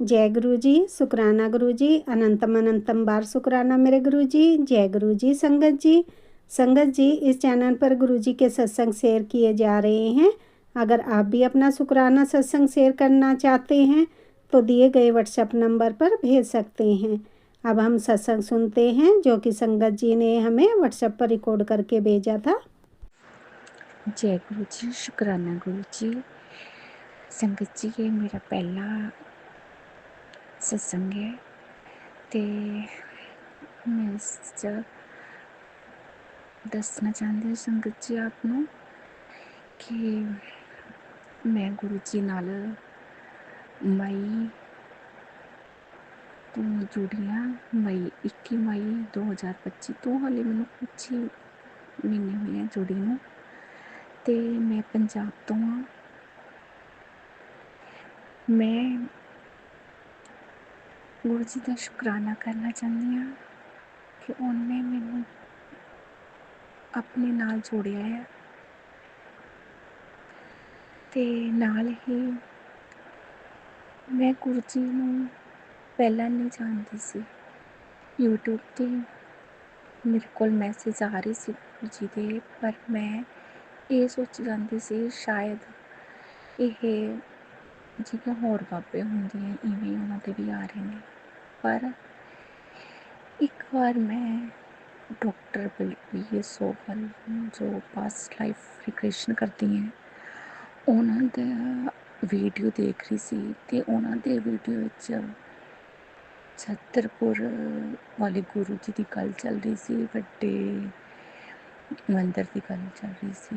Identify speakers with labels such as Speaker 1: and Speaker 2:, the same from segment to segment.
Speaker 1: जय गुरु जी, शुक्राना गुरु जी, अनंतम अनंतम बार शुक्राना मेरे गुरु जी। जय गुरु जी। संगत जी इस चैनल पर गुरु जी के सत्संग शेयर किए जा रहे हैं। अगर आप भी अपना शुक्राना सत्संग शेयर करना चाहते हैं तो दिए गए व्हाट्सएप नंबर पर भेज सकते हैं। अब हम सत्संग सुनते हैं जो कि संगत जी ने हमें व्हाट्सएप पर रिकॉर्ड करके भेजा था।
Speaker 2: जय गुरु जी, शुक्राना गुरु जी। संगत जी ये मेरा पहला सत्संग है ते मैं दसना चाहती हूँ संगत जी आपनों कि मैं गुरु जी नाल मई तो जुड़ी हाँ। मई 21 मई 2025 तो हाले मैनू कुछ ही महीने हुए हैं जुड़ी नूं ते मैं पंजाब तो हाँ। मैं गुरु जी का शुकराना करना चाहती हाँ कि उन्हें मैनू अपने नाल जोड़िया है ते नाल ही मैं गुरु जी नूं पहला नहीं जानती सी। यूट्यूब ते मेरे को मैसेज आ रही सी गुरु जी दे, पर मैं ये सोची जाती सी शायद ये जिवें होर बाबे हुंदे हैं इवें उन्हां दे भी आ रहे हैं। पर एक बार मैं डॉक्टर बलबीर सोहल जो पास्ट लाइफ रिग्रेशन करती हैं उन्हां दा वीडियो देख रही सी ते उन्हां दे वीडियो विच छतरपुर वाले गुरु जी की गल चल रही सी, वड्डे मंदिर की गल चल रही सी।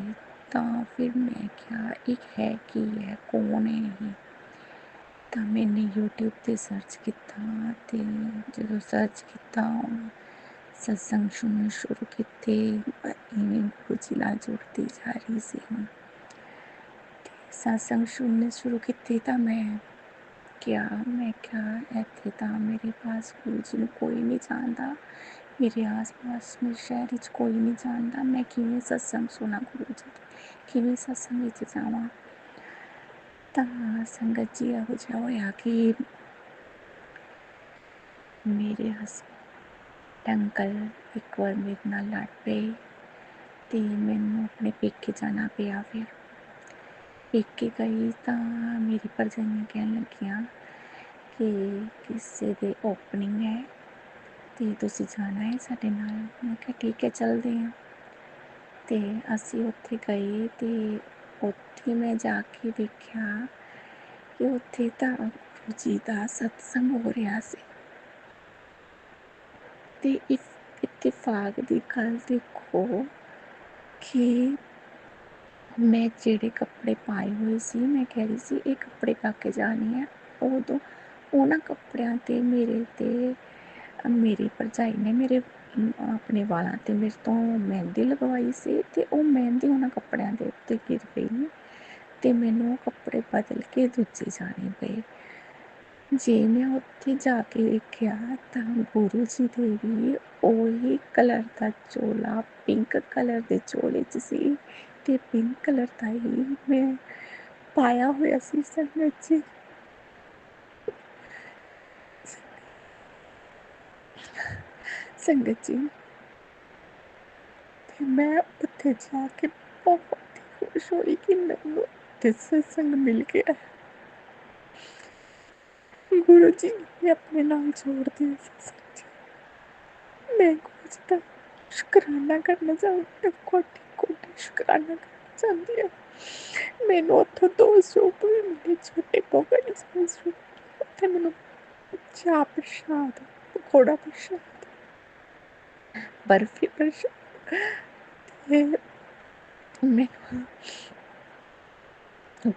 Speaker 2: तां फिर मैं क्या एक है कि है कौन है ये, तां मैंने यूट्यूब ते सर्च किया ते जो सर्च किया सत्संग सुनने शुरू किए इवें गुरु जी नाल जुड़ती जा रही सी। सत्संग सुनने शुरू किए तो मैं क्या इत्थे तां मेरे पास गुरु जी नूं कोई नहीं जानता, मेरे आस पास मेरे शहर च कोई नहीं जानता। मैं किवें सत्संग सुना गुरु जी किवें सत्संग विच जावां। तां संगत जी इहो जिहा होया कि मेरे हस्बैंड अंकल एक बार मेरे नाल लड़ पे ते मैनूं अपने पेके जाना पिया। फिर पेके गई तां मेरी भरजाइयां कहन लगियां कि किसी दे ओपनिंग है ते तुसीं जाना है साडे नाल। मैं कहा ठीक है चलदे हां ते असीं उत्थे गए ते उत्थे मैं जाके देखिया कि उत्थे तां गुरु जी दा सत्संग हो रिहा सी ते इत्तेफाक दी गल देखो कि मैं जेह्ड़े कपड़े पाए हुए सी मैं कह रही सी ये कपड़े पा के जाने है। उदों उन्हां कपड़ियां ते मेरी भरजाई ने मेरे अपने वालां ते मेरे तो मेहंदी लगवाई सी ते ओह मेहंदी उन्हां कपड़ियां दे उत्ते गिर पई ते मैनूं ओह कपड़े बदल के दूजे जाने पे। जे मैं उत्थे जाके वेखिया तां गुरु जी दे भी ओही कलर दा चोला पिंक कलर दे चोले च सी ते पिंक कलर दा ही मैं पाया होया सी संगत जी। संगत जी ते मैं उत्थे जाके बहुत ही खुश होई कि मैनूं उत्थे सत्संग मिल गया। गुरु जी ने अपने नाल जोड़ दिया सत्संग जी। मैं गुरु जी दा शुकराना करना चाहती हूँ, कोटि कोटि शुकराना करना चाहती हूँ। मैनूं उत्थों 2 सूप भी मिले छोटे पॉकेट साइज सूप। उत्थे मैनूं चाह प्रशाद पकौड़ा प्रशाद बर्फी प्रशाद ते मैनूं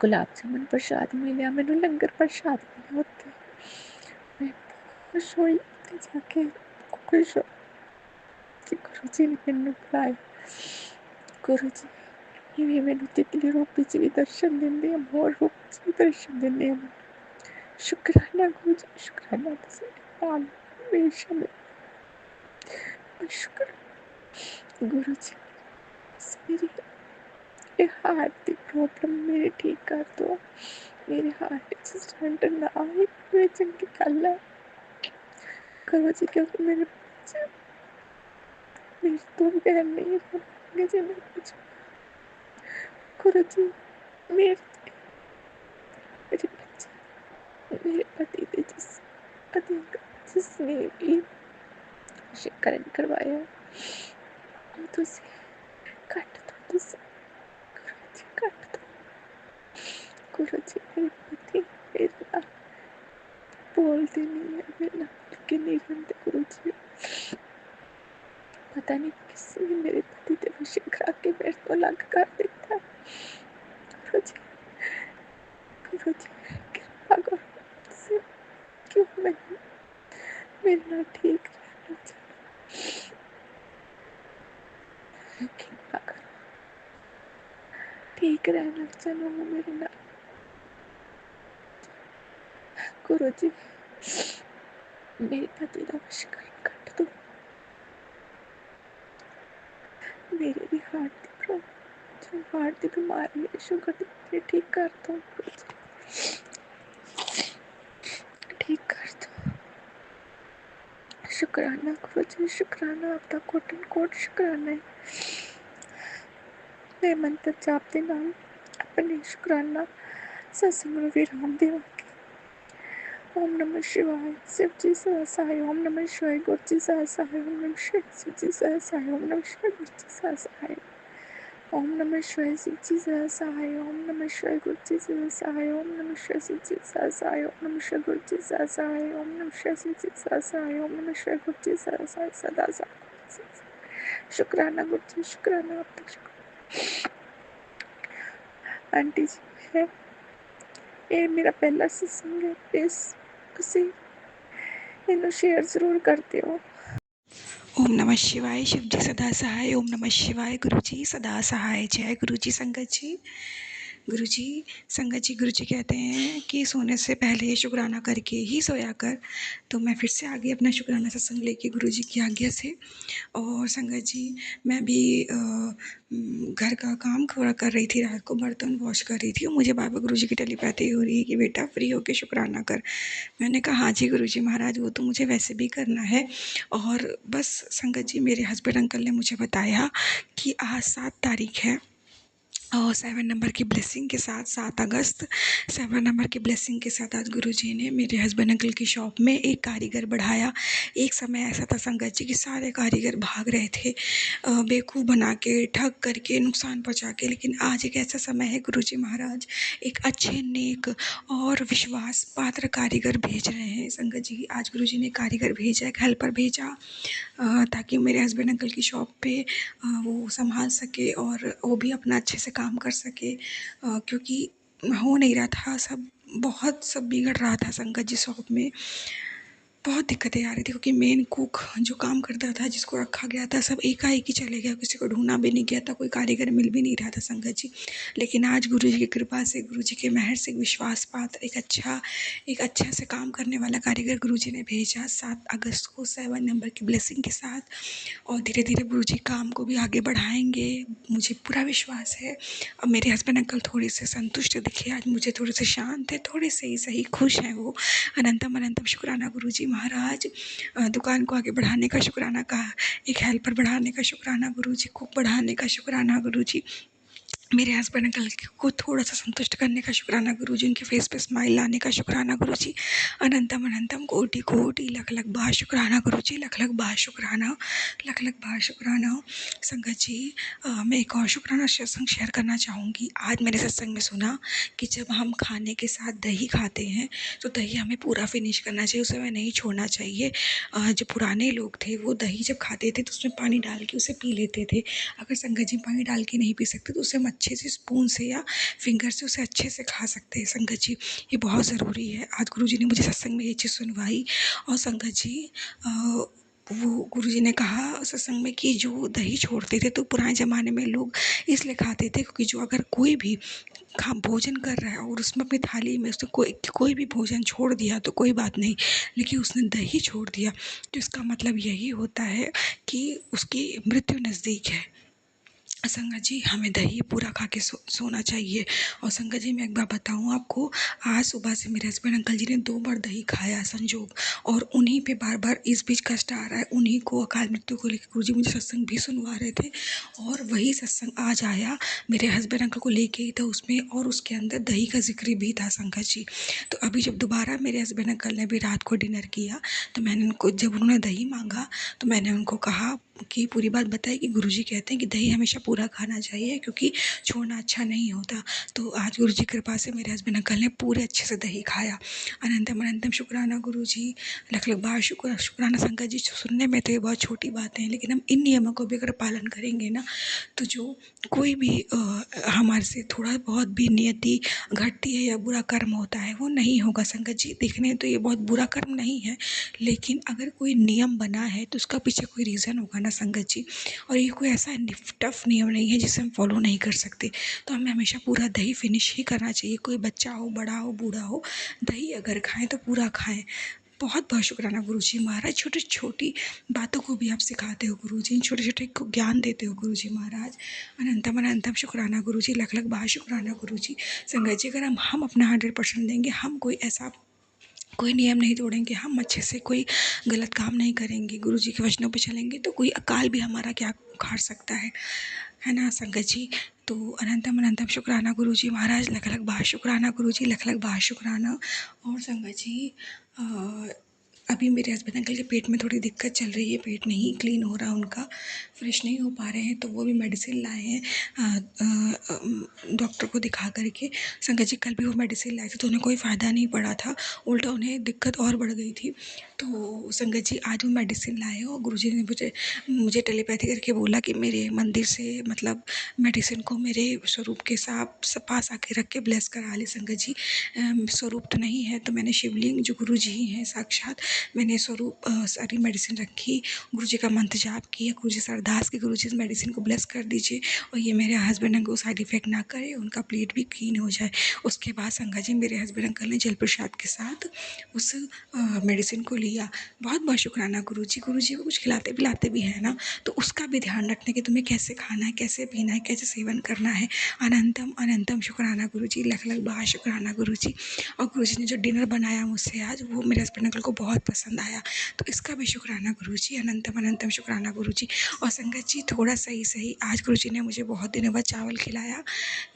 Speaker 2: गुलाब जामुन प्रशाद मिलेआ, मैनूं लंगर प्रशाद मिलेआ उत्थे। मैं खुश होई उत्थे जाके खुश हो कि गुरु जी ने मैनूं बुलाया। गुरु जी इवें मैनूं तितली रूप च भी दर्शन दिंदे आ, मोर रूप च भी दर्शन दिंदे आ। शुकराना गुरु जी, शुकराना तुसीं नाल हमेशा मेरा शुक्र। गुरु जी बस मेरी ये हार्ट दी प्रॉब्लम मेरी ठीक कर दो। मेरे हार्ट च सरेंडर ना होए कोई चंगी गल है गुरु जी, क्योंकि मेरे बच्चे मेरे तो बगैर नहीं रह पाएंगे जिन्हें कुछ गुरु जी मेरे मेरे बच्चे मेरे पति थे पति जिसने भी वशीकरण करवाया तुसी कट दो तुसी गुरु जी कट दो गुरु जी। मेरे पति मेरे नाल बोलते नहीं है, मेरे नाल के नहीं रहते गुरु जी। पता नहीं किसने मेरे पति ते वशी करा के मेरे तो अलग कर दिता है। गुरु जी गुरु जी कृपा करो तुसी, क्यों मैंने मेरे नाल ठीक रहना चाहिए, कृपा करो ठीक रहना चलो मेरे नाल गुरु जी। मेरे पति का वशीकरण कट दो, मेरे भी हार्ट की प्रॉब्लम जो हार्ट की बीमारी है शुगर की ठीक कर दो गुरु जी, ठीक कर दो। शुक्राना गुरु जी, शुक्राना आपका कोटन कोट शुक्राना है। मैं मंत्र जाप दे नाल अपने शुक्राना सत्संग में विराम देवांगी। ओम नमः शिवाय शिव जी सहसाय, ओम नमः शिवाय गुरु जी सहसाय, ओम नमः शिवाय शिव जी सहसाय, ओम नमः शिवाय गुरु जी सहसाय, ओम नमः शिवाय शिव जी सहसाय, ओम नमः शिवाय गुरु जी सहसाय, ओम नमः शिवाय शिव जी सहसाय, ओम नमः शिवाय गुरु जी सहसाय, ओम नमः शिवाय शिव जी सहसाय, ओम नमः शिवाय गुरु जी सहसाय सदा शुक्राना गुरु जी, शुक्राना आप तक शुक्र। आंटी जी है ये मेरा पहला सत्संग है, प्लीज उसे इन्हें शेयर जरूर करते हो।
Speaker 3: ओम नमः शिवाय शिव जी सदा सहाय, ओम नमः शिवाय गुरु जी सदा सहाय। जय गुरु जी संगत जी। गुरु जी संगत जी, गुरु जी कहते हैं कि सोने से पहले शुक्राना करके ही सोया कर। तो मैं फिर से आ गई अपना शुक्राना सत्संग लेके गुरु जी की आज्ञा से। और संगत जी मैं भी घर का काम थोड़ा कर रही थी, रात को बर्तन वॉश कर रही थी और मुझे बाबा गुरु जी की टेलीपैथी हो रही है कि बेटा फ्री होके शुक्राना कर। मैंने कहा हाँ जी गुरु जी महाराज, वो तो मुझे वैसे भी करना है। और बस संगत जी मेरे हस्बैंड अंकल ने मुझे बताया कि आज 7 तारीख है और 7 नंबर की ब्लेसिंग के साथ 7 अगस्त 7 नंबर की ब्लेसिंग के साथ आज गुरुजी ने मेरे हस्बैंड अंकल की शॉप में एक कारीगर बढ़ाया। एक समय ऐसा था संगत जी कि सारे कारीगर भाग रहे थे बेवकूफ़ बना के, ठग करके, नुकसान पहुंचा के। लेकिन आज एक ऐसा समय है गुरुजी महाराज एक अच्छे नेक और विश्वास पात्र कारीगर भेज रहे हैं। संगत जी आज गुरुजी ने कारीगर भेजा, एक हेल्पर भेजा ताकि मेरे हस्बैंड अंकल की शॉप पे वो संभाल सके और वो भी अपना अच्छे से काम कर सके, क्योंकि हो नहीं रहा था, सब बिगड़ रहा था संगत जी शॉप में। बहुत दिक्कतें आ रही थी क्योंकि मेन कुक जो काम करता था, जिसको रखा गया था, सब एकाएक ही चले गया, किसी को ढूंढना भी नहीं गया था, कोई कारीगर मिल भी नहीं रहा था संगत जी। लेकिन आज गुरु जी की कृपा से, गुरु जी के मेहर से, विश्वास पात्र एक अच्छा से काम करने वाला कारीगर गुरु जी ने भेजा 7 अगस्त को 7 नंबर की ब्लेसिंग के साथ। और धीरे धीरे गुरु जी काम को भी आगे बढ़ाएंगे, मुझे पूरा विश्वास है। अब मेरे हस्बैंड अंकल थोड़े से संतुष्ट दिखे आज मुझे, थोड़े से शांत है, थोड़े से ही सही खुश हैं वो। अनंतम अनंतम शुक्राना गुरु जी महाराज। दुकान को आगे बढ़ाने का शुक्राना, कहा एक हेल्पर बढ़ाने का शुक्राना गुरु जी, कुक बढ़ाने का शुक्राना गुरु जी, मेरे हस्बैंड अंकल को थोड़ा सा संतुष्ट करने का शुक्राना गुरु जी, उनके फेस पे स्माइल लाने का शुक्राना गुरु जी। अनंतम अनंतम कोटि कोटि लख लख बार शुक्राना गुरु जी, लख लख बार शुक्राना, लख लख बार शुक्राना। संगत जी मैं एक और शुक्राना सत्संग शेयर करना चाहूँगी। आज मैंने सत्संग में सुना कि जब हम खाने के साथ दही खाते हैं तो दही हमें पूरा फिनिश करना चाहिए, उसे हमें नहीं छोड़ना चाहिए। जो पुराने लोग थे वो दही जब खाते थे तो उसमें पानी डाल के उसे पी लेते थे। अगर संगत जी पानी डाल के नहीं पी सकते तो उसे अच्छे से स्पून से या फिंगर से उसे अच्छे से खा सकते हैं। संगत जी ये बहुत ज़रूरी है। आज गुरु जी ने मुझे सत्संग में ये चीज़ सुनवाई। और संगत जी वो गुरु जी ने कहा सत्संग में कि जो दही छोड़ते थे तो पुराने ज़माने में लोग इसलिए खाते थे क्योंकि जो अगर कोई भी भोजन कर रहा है और उसमें अपनी थाली में उसने कोई भी भोजन छोड़ दिया तो कोई बात नहीं, लेकिन उसने दही छोड़ दिया तो इसका मतलब यही होता है कि उसकी मृत्यु नज़दीक है। संगत जी हमें दही पूरा खा के सोना चाहिए। और संगत जी मैं एक बार बताऊँ आपको, आज सुबह से मेरे हस्बैंड अंकल जी ने 2 बार दही खाया संजोग, और उन्हीं पे बार-बार इस बीच कष्ट आ रहा है, उन्हीं को अकाल मृत्यु को लेके गुरुजी मुझे सत्संग भी सुनवा रहे थे, और वही सत्संग आज आया मेरे हस्बैंड अंकल को लेके ही था उसमें, और उसके अंदर दही का ज़िक्र भी था संगत जी। तो अभी जब दोबारा मेरे हस्बैंड अंकल ने भी रात को डिनर किया, तो मैंने उनको, जब उन्होंने दही माँगा तो मैंने उनको कहा कि पूरी बात बताई कि गुरुजी कहते हैं कि दही हमेशा पूरा खाना चाहिए, क्योंकि छोड़ना अच्छा नहीं होता। तो आज गुरुजी की कृपा से मेरे हस्बैंड अंकल ने पूरे अच्छे से दही खाया। अनंतम अनंतम शुक्राना गुरुजी, लख लख बार शुक्राना संगत जी। सुनने में तो ये बहुत छोटी बातें हैं, लेकिन हम इन नियमों को भी अगर पालन करेंगे ना, तो जो कोई भी हमारे से थोड़ा बहुत भी नियति घटती है या बुरा कर्म होता है वो नहीं होगा संगत जी। देखने तो ये बहुत बुरा कर्म नहीं है, लेकिन अगर कोई नियम बना है तो उसका पीछे कोई रीज़न होगा ना संगत जी। और ये कोई ऐसा टफ नियम नहीं है जिसे हम फॉलो नहीं कर सकते। तो हमें हमेशा पूरा दही फिनिश ही करना चाहिए, कोई बच्चा हो, बड़ा हो, बूढ़ा हो, दही अगर खाएं तो पूरा खाएं। बहुत बहुत शुक्राना गुरुजी महाराज, छोटी छोटी बातों को भी आप सिखाते हो गुरुजी, छोटे छोटे को ज्ञान देते हो गुरुजी महाराज। अनंतम अनंतम शुक्राना गुरुजी, लख लख बार शुक्राना गुरुजी। संगत जी अगर हम अपना 100% देंगे, हम कोई नियम नहीं तोड़ेंगे, हम अच्छे से कोई गलत काम नहीं करेंगे, गुरुजी के वचनों पे चलेंगे, तो कोई अकाल भी हमारा क्या उखाड़ सकता है ना संगत जी। तो अनंतम अनंतम शुक्राना गुरुजी महाराज, लख लख बार शुक्राना गुरुजी, लख लख बार शुक्राना। और संगत जी अभी मेरे हस्बैंड अंकल के पेट में थोड़ी दिक्कत चल रही है, पेट नहीं क्लीन हो रहा उनका, फ्रेश नहीं हो पा रहे हैं, तो वो भी मेडिसिन लाए हैं डॉक्टर को दिखा करके। संगत जी कल भी वो मेडिसिन लाए थे तो उन्हें कोई फ़ायदा नहीं पड़ा था, उल्टा उन्हें दिक्कत और बढ़ गई थी। तो संगत जी आज वो मेडिसिन लाए और गुरुजी ने मुझे टेलीपैथी करके बोला कि मेरे मंदिर से मतलब मेडिसिन को मेरे स्वरूप के साथ पास आके रख के ब्लेस करा ली संगत जी। स्वरूप तो नहीं है, तो मैंने शिवलिंग जो गुरुजी ही हैं साक्षात, मैंने स्वरूप सारी मेडिसिन रखी, गुरुजी का मंत्र जाप किया, गुरुजी से अरदास की गुरुजी इस मेडिसिन को ब्लेस कर दीजिए और ये मेरे हस्बैंड अंकल को साइड इफ़ेक्ट ना करे, उनका प्लेट भी क्लीन हो जाए। उसके बाद संगत जी मेरे हस्बैंड अंकल ने जल प्रसाद के साथ उस मेडिसिन को लिया। बहुत बहुत शुक्राना गुरुजी। गुरुजी को कुछ खिलाते पिलाते भी हैं ना, तो उसका भी ध्यान रखने कि तुम्हें कैसे खाना है, कैसे पीना है, कैसे सेवन करना है। अनंतम अनंतम शुक्राना गुरुजी, लख लख बार शुक्राना गुरुजी। और गुरुजी ने जो डिनर बनाया मुझसे आज, वो मेरे हस्बैंड अंकल को बहुत पसंद आया, तो इसका भी शुक्राना गुरुजी, अनंतम अनंतम शुक्राना गुरुजी। और संगत जी थोड़ा सही आज गुरुजी ने मुझे बहुत दिनों बाद चावल खिलाया।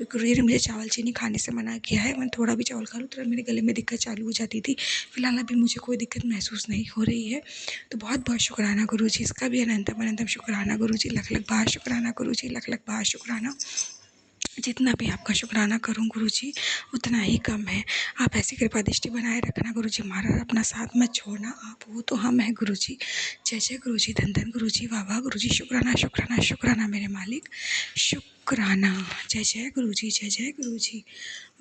Speaker 3: गुरुजी ने मुझे चावल चीनी खाने से मना किया है, मैं थोड़ा भी चावल खा लूँ तो मेरे गले में दिक्कत चालू हो जाती थी। फिलहाल अभी मुझे कोई दिक्कत महसूस नहीं हो रही है, तो बहुत बहुत शुक्राना गुरुजी, इसका भी अनंतम अनंतम शुक्राना गुरुजी, लख लख बार शुक्राना गुरुजी, लख लख बार शुक्राना। जितना भी आपका शुक्राना करूं गुरुजी उतना ही कम है। आप ऐसी कृपा दृष्टि बनाए रखना गुरुजी महाराज, अपना साथ मत छोड़ना, आप हो तो हम हैं गुरुजी। जय जय गुरुजी, धन धन गुरुजी, वाह वाह गुरुजी, शुक्राना शुक्राना शुक्राना मेरे मालिक, शुक्राना। जय जय गुरुजी, जय जय गुरुजी,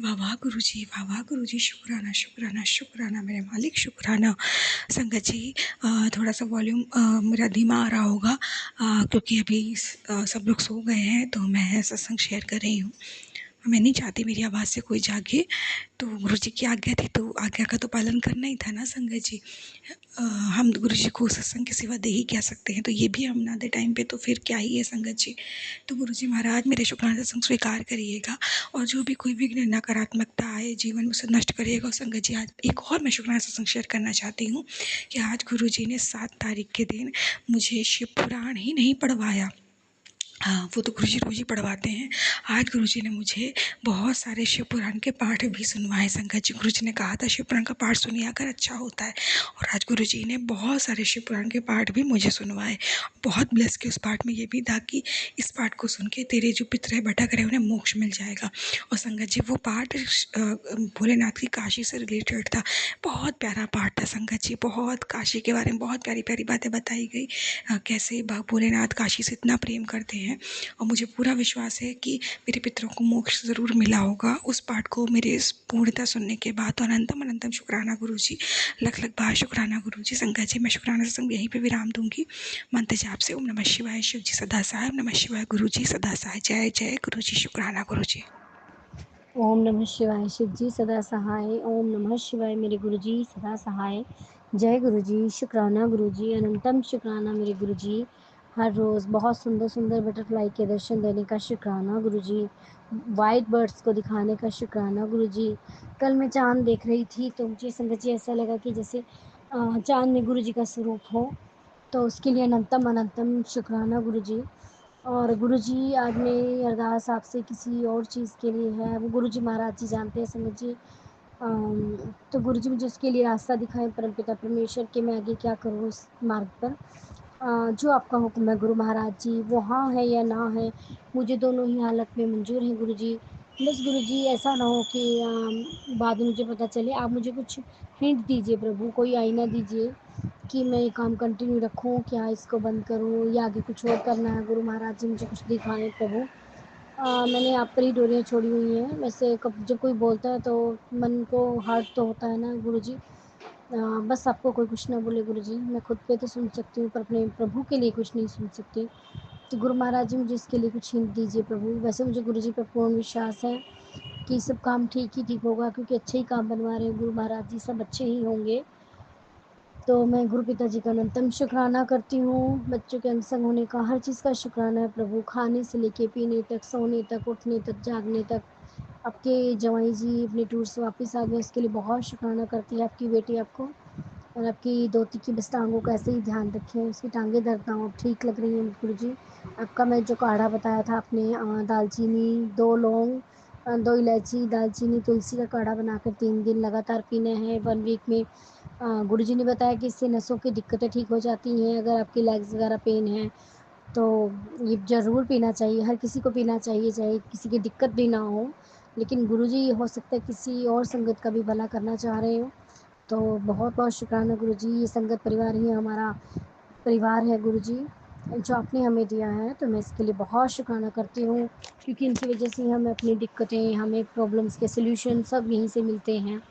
Speaker 3: वाह वाह गुरुजी, वाह वाह गुरुजी, शुक्राना शुक्राना शुक्राना मेरे मालिक, शुक्राना। संगत जी थोड़ा सा वॉल्यूम मेरा धीमा आ रहा होगा क्योंकि अभी सब लोग सो गए हैं, तो मैं सत्संग शेयर कर रही हूँ। मैं नहीं चाहती मेरी आवाज़ से कोई जागे, तो गुरुजी की आज्ञा थी तो आज्ञा का तो पालन करना ही था ना संगत जी। हम गुरुजी को सत्संग के सिवा दे ही क्या सकते हैं, तो ये भी हम ना दे टाइम पे तो फिर क्या ही है संगत जी। तो गुरुजी महाराज मेरे शुक्राना सत्संग स्वीकार करिएगा, और जो भी कोई विघ्न नकारात्मकता आए जीवन में उसे नष्ट करिएगा। और संगत जी आज एक और मैं शुक्राना सत्संग शेयर करना चाहती हूँ कि आज गुरुजी ने 7 तारीख के दिन मुझे शिव पुराण ही नहीं पढ़वाया, हाँ वो तो गुरुजी रोज़ ही पढ़वाते हैं। आज गुरुजी ने मुझे बहुत सारे शिव पुराण के पाठ भी सुनवाए संगत जी। गुरुजी ने कहा था शिव पुराण का पाठ सुनिया कर, अच्छा होता है, और आज गुरुजी ने बहुत सारे शिव पुराण के पाठ भी मुझे सुनवाए। बहुत ब्लेस के उस पाठ में ये भी था कि इस पाठ को सुन के तेरे जो पितर है भटक रहे उन्हें मोक्ष मिल जाएगा। और संगत जी वो पाठ भोलेनाथ की काशी से रिलेटेड था, बहुत प्यारा पाठ था संगत जी। बहुत काशी के बारे में बहुत प्यारी प्यारी बातें बताई गई, कैसे भोलेनाथ काशी से इतना प्रेम करते हैं, और मुझे पूरा विश्वास है कि मेरे पितरों को मोक्ष ज़रूर मिला होगा उस पाठ को मेरे इस पूर्णता सुनने के बाद। तो अनंतम अनंतम शुक्राना गुरुजी, लख लख बार शुक्राना गुरुजी। संगत जी मैं शुक्राना सत्संग यहीं पे विराम दूंगी, मंत्र जाप से ओम नमः शिवाय, शिव जी सदा सहाय, ओम नमः शिवाय गुरुजी सदा सहाय। जय जय गुरुजी, शुक्राना गुरुजी।
Speaker 4: ओम नमः शिवाय, शिव जी सदा सहाय। ओम नमः शिवाय, मेरे गुरुजी सदा सहाय। जय गुरुजी, शुक्राना गुरुजी, अनंतम शुक्राना मेरे गुरुजी, हर रोज़ बहुत सुंदर सुंदर बटरफ्लाई के दर्शन देने का शुक्राना गुरुजी। वाइट बर्ड्स को दिखाने का शुक्राना गुरुजी। कल मैं चाँद देख रही थी तो मुझे संगत जी ऐसा लगा कि जैसे चाँद में गुरुजी का स्वरूप हो, तो उसके लिए अनंतम अनंतम शुक्राना गुरुजी। और गुरुजी आज मेरी अरदास आपसे किसी और चीज़ के लिए है, वो गुरुजी महाराज जी जानते हैं संगत जी। तो गुरुजी मुझे उसके लिए रास्ता दिखाएं परमपिता परमेश्वर कि मैं आगे क्या करूँ उस मार्ग पर। जो आपका हुक्म है गुरु महाराज जी, वो हाँ है या ना है, मुझे दोनों ही हालत में मंजूर हैं गुरुजी। बस गुरुजी ऐसा ना हो कि बाद में मुझे पता चले। आप मुझे कुछ हिंट दीजिए प्रभु, कोई आईना दीजिए कि मैं ये काम कंटिन्यू रखूँ, क्या इसको बंद करूँ या आगे कुछ और करना है। गुरु महाराज जी मुझे कुछ दिखाएं प्रभु। मैंने आप पर ही डोरियाँ छोड़ी हुई हैं। वैसे कब जब कोई बोलता है तो मन को हर्ट तो होता है ना गुरुजी। बस आपको कोई कुछ ना बोले गुरुजी, मैं खुद पे तो सुन सकती हूँ पर अपने प्रभु के लिए कुछ नहीं सुन सकती। तो गुरु महाराज जी मुझे इसके लिए कुछ हिंट दीजिए प्रभु। वैसे मुझे गुरुजी पर पूर्ण विश्वास है कि सब काम ठीक ही ठीक होगा, क्योंकि अच्छे ही काम बनवा रहे हैं गुरु महाराज जी, सब अच्छे ही होंगे। तो मैं गुरु पिताजी का अनंतम शुक्राना करती हूँ। बच्चों के अंग होने का हर चीज़ का शुक्राना है प्रभु, खाने से लेके पीने तक, सोने तक, उठने तक, जागने तक। आपके जवाई जी अपने टूर से वापस आ गए, उसके लिए बहुत शुक्राना करती है आपकी बेटी आपको। और आपकी दोती की बस टांगों का ऐसे ही ध्यान रखें, उसकी टांगें दर्द ना हो, ठीक लग रही हैं गुरु जी। आपका मैं जो काढ़ा बताया था आपने, दालचीनी, 2 लौंग, 2 इलायची, दालचीनी, तुलसी का काढ़ा बनाकर 3 दिन लगातार पीना है 1 वीक में। गुरुजी ने बताया कि इससे नसों की दिक्कतें ठीक हो जाती हैं। अगर आपकी लेग्स वगैरह पेन है तो ये ज़रूर पीना चाहिए, हर किसी को पीना चाहिए, चाहे किसी की दिक्कत भी ना हो। लेकिन गुरुजी हो सकता है किसी और संगत का भी भला करना चाह रहे हो। तो बहुत बहुत शुक्राना गुरुजी, ये संगत परिवार ही हमारा परिवार है गुरुजी, जो आपने हमें दिया है। तो मैं इसके लिए बहुत शुक्राना करती हूँ, क्योंकि इनकी वजह से हमें अपनी दिक्कतें, हमें प्रॉब्लम्स के सॉल्यूशन सब यहीं से मिलते हैं।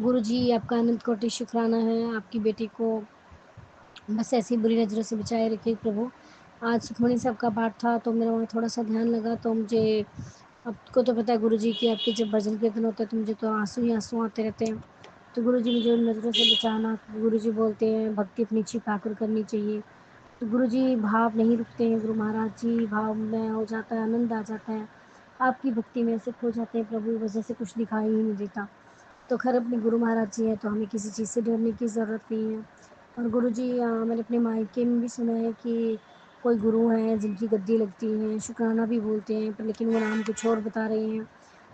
Speaker 4: गुरुजी आपका अनंत कोटि शुक्राना है। आपकी बेटी को बस ऐसी बुरी नज़रों से बचाए रखे प्रभु। आज सुखमणी साहब का पाठ था तो मेरा वहाँ थोड़ा सा ध्यान लगा, तो मुझे, आपको तो पता है गुरुजी कि आपके जब भजन कीर्तन होता है तो मुझे तो आंसू ही आंसू आते रहते हैं। तो गुरुजी मुझे उन नज़रों से बचाना। गुरुजी बोलते हैं भक्ति अपनी छिपा कर करनी चाहिए। तो गुरुजी भाव नहीं रुकते हैं, गुरु महाराज जी भाव में हो जाता है, आनंद आ जाता है। आपकी भक्ति में ऐसे खो जाते हैं प्रभु, वजह से कुछ दिखाई ही नहीं देता। तो खैर अपने गुरु महाराज जी हैं तो हमें किसी चीज़ से डरने की ज़रूरत नहीं है। और गुरुजी, मैंने अपने मायके में भी सुना है कि कोई गुरु हैं जिनकी गद्दी लगती है, शुक्राना भी बोलते हैं, पर लेकिन वो नाम कुछ और बता रहे हैं।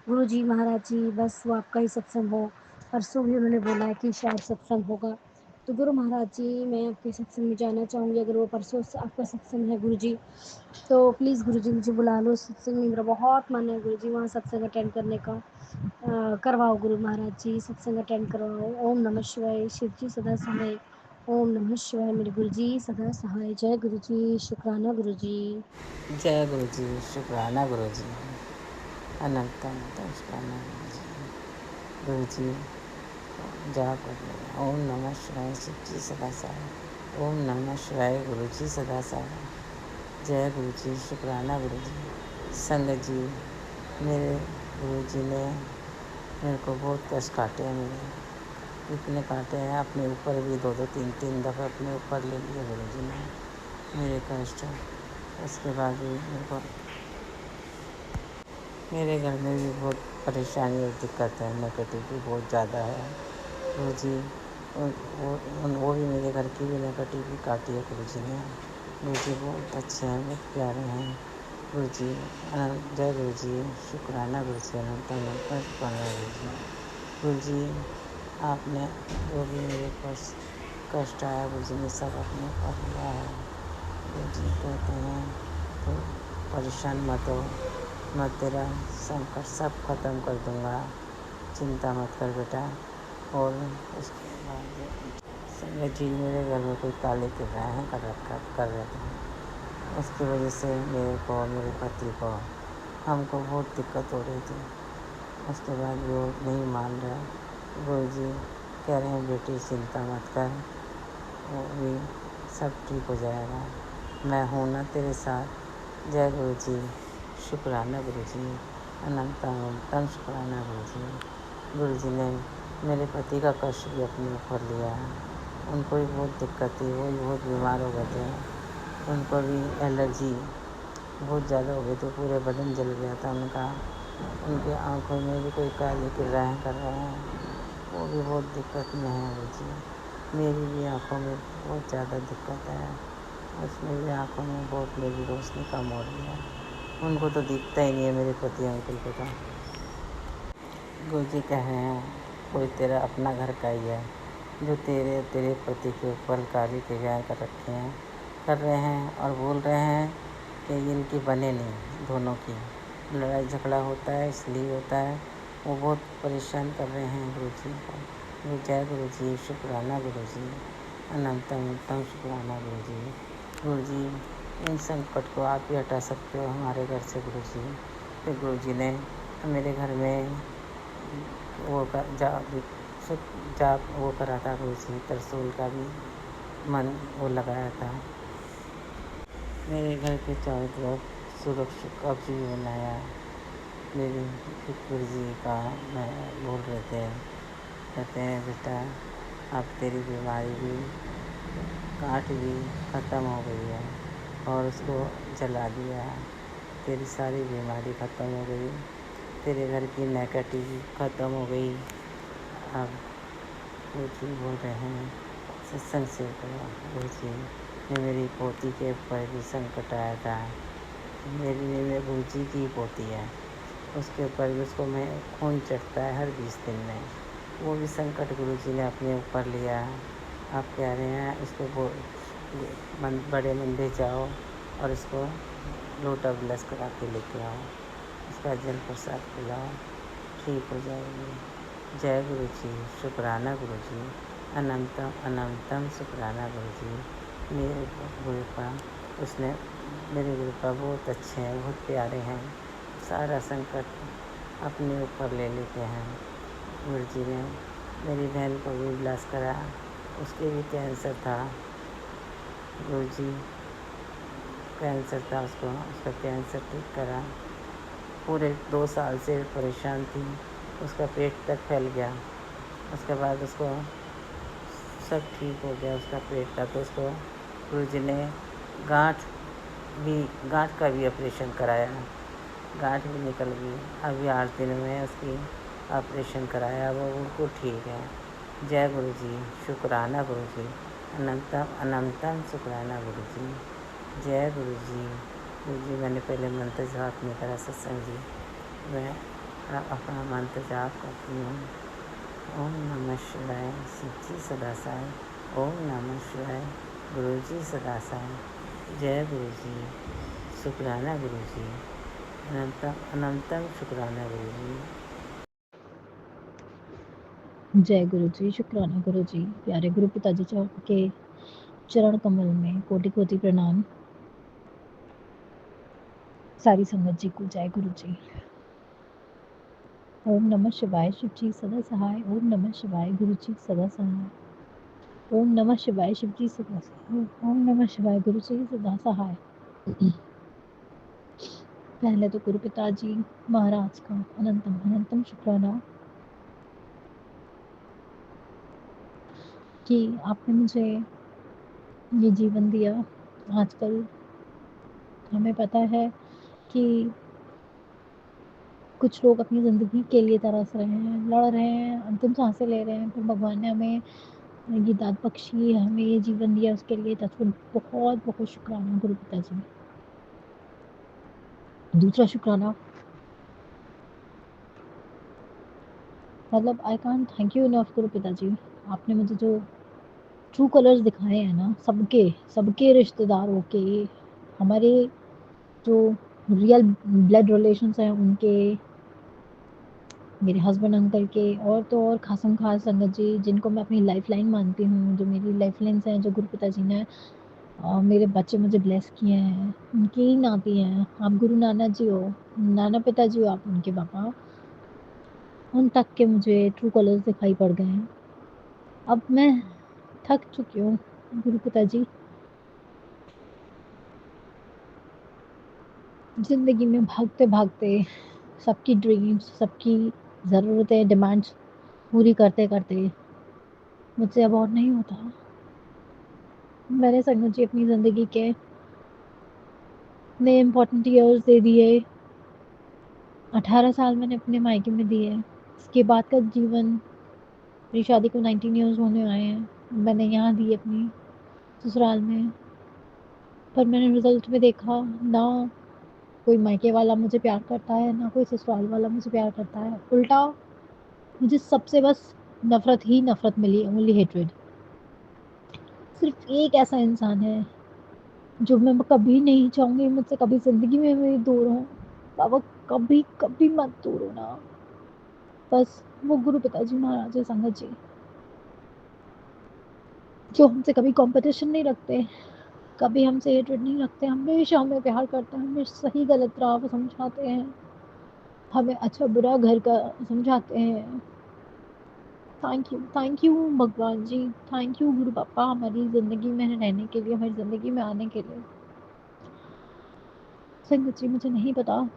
Speaker 4: गुरुजी महाराज जी बस वो आपका ही सत्संग हो। परसों भी उन्होंने बोला है कि शायद सत्संग होगा। तो गुरु महाराज जी मैं आपके सत्संग में जाना चाहूँगी, अगर वो परसों आपका सत्संग है गुरुजी, तो प्लीज़ गुरुजी मुझे बुला लो सत्संग में। मेरा बहुत मन है गुरुजी वहाँ सत्संग अटेंड करने का। करवाओ गुरु महाराज जी, सत्संग अटेंड करवाओ। ओम नमः शिवाय, शिव जी सदा सहाय। ओम नमः शिवाय, मेरे गुरु जी सदा सहाय। जय गुरु जी, शुक्राना गुरु जी।
Speaker 5: जय गुरु जी, शुक्राना गुरु जी, अनंत अनंत शुक्राना गुरु जी। जाप कर ओम नमः शिवाय, शिव जी सदा सहाय। ओम नमः शिवाय, गुरु जी सदा सहाय। जय गुरु जी, शुक्राना गुरु जी। संगत जी, मेरे गुरु जी ने मेरे को बहुत कष्ट काटे हैं, मेरे इतने काटे हैं, अपने ऊपर भी 2-3 दफ़े अपने ऊपर ले लिए गुरु जी ने मेरे कष्ट। उसके बाद भी मेरे घर में भी बहुत परेशानी और दिक्कत है, नेगेटिव भी बहुत ज़्यादा है गुरु जी। वो भी मेरे घर की भी नेगेटिव भी काटी है गुरु जी ने। गुरु जी बहुत अच्छे हैं, बहुत प्यारे हैं गुरु जी। जय गुरु जी, शुक्राना गुरु जी, अनंत अनंत शुक्राना गुरु जी। गुरु जी, आपने जो भी मेरे पास कष्ट आया गुरु जी ने सब अपने ऊपर लिया है। गुरु जी कहते हैं तो परेशान मत हो, मैं तेरा संकट सब खत्म कर दूँगा, चिंता मत कर बेटा। और उसके बाद संगत जी, मेरे घर में कोई ताले के हैं कर रहे थे, उसकी वजह से मेरे को, मेरे पति को, हमको बहुत दिक्कत हो रही थी। उसके बाद वो नहीं मान रहे। गुरु जी कह रहे हैं बेटी चिंता मत कर, वो भी सब ठीक हो जाएगा, मैं हूँ ना तेरे साथ। जय गुरु जी, शुक्राना गुरु जी, अनंत अनंत शुक्राना गुरु जी। गुरु जी ने मेरे पति का कष्ट भी अपने ऊपर लिया है। उनको भी बहुत दिक्कत थी, वो भी बहुत बीमार हो गए थे। उनको भी एलर्जी बहुत ज़्यादा हो गई थी, पूरे बदन जल गया था उनका। उनकी आँखों में भी कोई काली किरणें कर रहे हैं, वो भी बहुत दिक्कत में है गुरुजी। मेरी भी आँखों में बहुत ज़्यादा दिक्कत है, उसमें भी आँखों में बहुत मेरी रोशनी कम हो रही है। उनको तो दिखता ही नहीं है, मेरे पति अंकल को तो। गुरुजी कह रहे हैं कोई तेरा अपना घर का ही है जो तेरे पति के ऊपर काली क्रियाएँ कर रहे हैं और बोल रहे हैं कि इनकी बने नहीं, दोनों की लड़ाई झगड़ा होता है, इसलिए होता है। वो बहुत परेशान कर रहे हैं गुरुजी को। जय गुरुजी, शुक्राना गुरुजी, अनंतम उत्तम शुक्राना गुरुजी। गुरुजी, इन संकट को आप ही हटा सकते हो हमारे घर से गुरुजी। फिर गुरुजी ने मेरे घर में वो जाप वो करा था गुरुजी, त्रिशूल का भी मन वो लगाया था। मेरे घर के चारों तरफ सुरक्षित कब्ज भी बनाया। मेरे गुरुजी का मैं बोल रहे थे, कहते हैं बेटा अब तेरी बीमारी भी गांठ भी ख़त्म हो गई है और उसको जला दिया। तेरी सारी बीमारी ख़त्म हो गई, तेरे घर की नेगेटिव ख़त्म हो गई। अब गुरुजी बोल रहे हैं सत्संग से करो। गुरुजी ने मेरी पोती के ऊपर भी संकट आया था। मेरे गुरुजी की पोती है, उसके ऊपर भी उसको मैं खून चढ़ता है हर 20 दिन में। वो भी संकट गुरुजी ने अपने ऊपर लिया। आप कह रहे हैं इसको बड़े मंदिर जाओ और इसको लोटा ब्लस करा के लेके आओ, उसका जल प्रसाद पिलाओ, ठीक हो जाएगी। जय गुरुजी, शुक्राना गुरुजी, अनंतम अनंतम शुक्राना गुरुजी। मेरे गुरुपा उसने मेरे गुरुपा बहुत अच्छे हैं, बहुत प्यारे हैं, सारा संकट अपने ऊपर ले लेते हैं। गुरुजी ने मेरी बहन को भी इलाज करा, उसके भी कैंसर था। गुरुजी कैंसर था उसका कैंसर ठीक करा। पूरे 2 साल से परेशान थी, उसका पेट तक फैल गया। उसके बाद उसको सब ठीक हो गया उसका पेट का। तो उसको गुरुजी ने गांठ का भी ऑपरेशन कराया, गांठ भी निकल गई। अभी 8 दिन में उसकी ऑपरेशन कराया, वो बिल्कुल ठीक है। जय गुरुजी, शुक्राना गुरुजी, अनंतम अनंतम शुक्राना गुरुजी। जय गुरुजी। गुरुजी मैंने पहले मंत्र जाप नहीं करा सत्संग जी, मैं अपना मंत्र जाप करती हूँ। ओम नमः शिवाय, शिव जी सदा साई। ओम नमः शिवाय, गुरु जी सदा साई। जय गुरुजी, शुक्राना गुरुजी, अनंतम अनंतम शुक्राना गुरुजी।
Speaker 6: जय गुरु जी, शुक्राना गुरु जी। प्यारे गुरु पिताजी के चरण कमल में कोटि कोटि प्रणाम। सारी संगत जी को जय गुरु जी। ओम नमः शिवाय, शिव जी सदा सहाय। ओम नमः शिवाय, गुरु जी सदा सहाय। ओम नमः शिवाय, शिव जी सदा सहाय। ओम नमः शिवाय, गुरु जी सदा सहाय। पहले तो गुरु पिताजी महाराज का अनंतम अनंतम शुक्राना कि आपने मुझे ये जीवन दिया। आजकल हमें पता है कि कुछ लोग अपनी ज़िंदगी के लिए तरस रहे हैं, लड़ रहे हैं, अंतिम सांसें ले रहे हैं, पर भगवान ने हमें ये दात बख्शी, हमें ये जीवन दिया, उसके लिए टचवुड बहुत बहुत शुक्राना गुरु पिताजी। दूसरा शुक्राना मतलब I can't thank you enough गुरु पिताजी। आपने मुझे जो ट्रू कलर्स दिखाए हैं ना, सबके रिश्तेदारों के, हमारे जो रियल ब्लड रिलेशंस हैं उनके, मेरे हस्बैंड अंकल के, और तो और खासम खास संगत जी जिनको मैं अपनी लाइफ लाइन मानती हूँ, जो मेरी लाइफ लाइन्स हैं, जो गुरु पिताजी ने मेरे बच्चे मुझे ब्लेस किए हैं, उनकी ही नाती हैं। आप गुरु नाना जी हो, नाना पिताजी हो आप उनके पापा, उन तक के मुझे ट्रू कलर्स दिखाई पड़ गए हैं। अब मैं थक चुकी हूँ गुरु पिताजी। ज़िंदगी में भागते भागते सबकी ड्रीम्स, सबकी ज़रूरतें, डिमांड्स पूरी करते करते मुझसे अब और नहीं होता। मैंने संगत जी अपनी ज़िंदगी के इतने इम्पोर्टेंट ईयर्स दे दिए, 18 साल मैंने अपने मायके में दिए। इसके बाद का जीवन, मेरी शादी को 19 ईयर्स होने आए हैं, मैंने यहाँ दी अपनी ससुराल में। पर मैंने रिजल्ट में देखा ना कोई मायके वाला मुझे प्यार करता है, ना कोई ससुराल वाला मुझे प्यार करता है। उल्टा मुझे सबसे बस नफ़रत ही नफ़रत मिली, ओनली हेट्रेड। सिर्फ एक ऐसा इंसान है जो मैं कभी नहीं चाहूँगी मुझसे कभी ज़िंदगी में मेरी दूर हो। बाबा कभी कभी मत दूर होना। बस वो गुरु पिताजी महाराज है, संगत जी, जो हमसे कभी कंपटीशन नहीं रखते, कभी हमसे हेट्रेड नहीं रखते, हमेशा हमें प्यार करते हैं, हमें सही गलत राह समझाते हैं, हमें अच्छा बुरा घर का समझाते हैं। थैंक यू भगवान जी, थैंक यू गुरु पापा, हमारी ज़िंदगी में रहने के लिए, हमारी ज़िंदगी में आने के लिए। संगत जी, मुझे नहीं पता